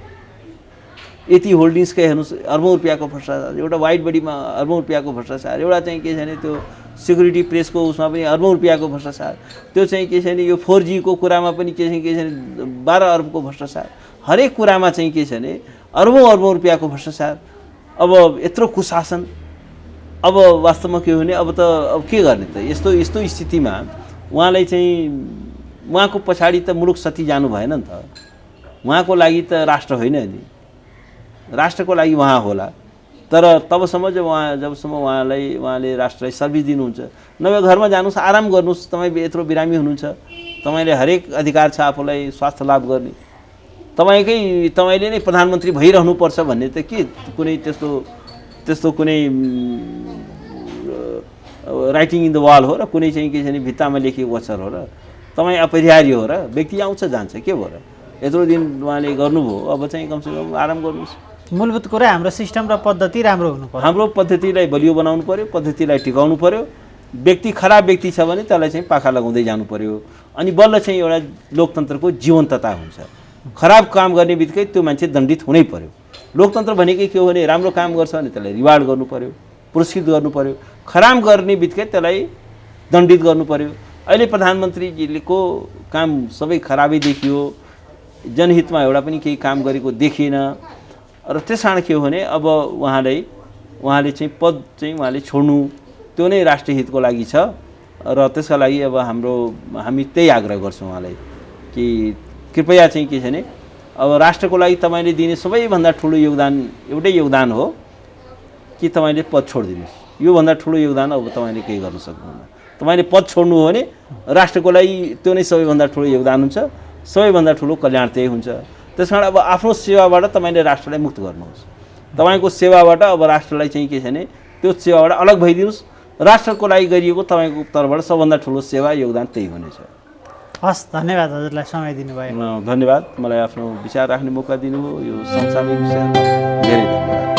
यति होल्डिङ्सकै हेर्नुहोस् अर्बौँ रुपियाँको भ्रष्टाचार, एउटा वाइट बडीमा अर्बौँ रुपियाँको भ्रष्टाचार, एउटा चाहिँ के छ भने त्यो सिक्युरिटी प्रेसको उसमा पनि अर्बौँ रुपियाँको भ्रष्टाचार, त्यो चाहिँ के छ भने यो 4G को कुरामा पनि के छ भने 12 अर्बको भ्रष्टाचार, हरेक कुरामा चाहिँ के छ भने अर्बौँ रुपियाँको भ्रष्टाचार। अब यत्रो कुशासन, अब वास्तवमा के हो भने अब के गर्ने त? यस्तो स्थितिमा उहाँलाई चाहिँ उहाँको पछाडि त मुलुक सती जानु भएन नि त। उहाँको लागि त राष्ट्र होइन नि, राष्ट्रको लागि उहाँ होला। तर जबसम्म उहाँले राष्ट्रलाई सर्भिस दिनुहुन्छ, नभए घरमा जानुहोस्, आराम गर्नुहोस्। तपाईँ यत्रो बिरामी हुनुहुन्छ, तपाईँले हरेक अधिकार छ आफूलाई स्वास्थ्य लाभ गर्ने, तपाईँले नै प्रधानमन्त्री भइरहनुपर्छ भन्ने त के कुनै त्यस्तो कुनै राइटिङ इन द वाल हो र कुनै चाहिँ के छ भने भित्तामा लेखिएको अक्षर हो र? तपाईँ अपरिहार्य हो र? व्यक्ति आउँछ जान्छ, के भयो र? यत्रो दिन उहाँले गर्नुभयो, अब चाहिँ कमसेकम आराम गर्नुहोस्। मूलभूत कुरा हाम्रो सिस्टम र पद्धति राम्रो हुनु पर्यो। हाम्रो पद्धतिलाई बलियो बनाउनु पर्यो, पद्धतिलाई टिकाउनु पर्यो। व्यक्ति खराब व्यक्ति छ भने त्यसलाई चाहिँ पाखा लगाउँदै जानु पर्यो। अनि बल्ल चाहिँ एउटा लोकतन्त्रको जीवन्तता हुन्छ। खराब काम गर्ने बित्तिकै त्यो मान्छे दण्डित हुनै पर्यो। लोकतन्त्र भनेकै के हो भने राम्रो काम गर्छ भने त्यसलाई रिवार्ड गर्नु पर्यो, पुरस्कृत गर्नु पर्यो। खराब गर्ने बित्तिकै त्यसलाई दण्डित गर्नु पर्यो। अहिले प्रधानमन्त्रीजीको काम सबै खराबै देखियो, जनहितमा एउटा पनि केही काम गरेको देखिएन। र त्यस कारण के हो भने अब उहाँले चाहिँ पद चाहिँ उहाँले छोड्नु, त्यो नै राष्ट्रिय हितको लागि छ। र त्यसका लागि अब हामी त्यही आग्रह गर्छौँ उहाँलाई कि कृपया चाहिँ के छ भने अब राष्ट्रको लागि तपाईँले दिने सबैभन्दा ठुलो योगदान एउटै योगदान हो कि तपाईँले पद छोडिदिनुहोस्। योभन्दा ठुलो योगदान अब तपाईँले केही गर्न सक्नुहुन्न। तपाईँले पद छोड्नु हो भने राष्ट्रको लागि त्यो नै सबैभन्दा ठुलो योगदान हुन्छ, सबैभन्दा ठुलो कल्याण त्यही हुन्छ। त्यस कारण अब आफ्नो सेवाबाट तपाईँले राष्ट्रलाई मुक्त गर्नुहोस्। तपाईँको सेवाबाट अब राष्ट्रलाई चाहिँ के छ भने त्यो सेवाबाट अलग भइदिनुहोस्। राष्ट्रको लागि गरिएको तपाईँको तर्फबाट सबभन्दा ठुलो सेवा योगदान त्यही हुनेछ। हस्, धन्यवाद हजुरलाई समय दिनुभयो। धन्यवाद, मलाई आफ्नो विचार राख्ने मौका दिनुभयो। यो समसामयिक विषयमा धेरै धन्यवाद।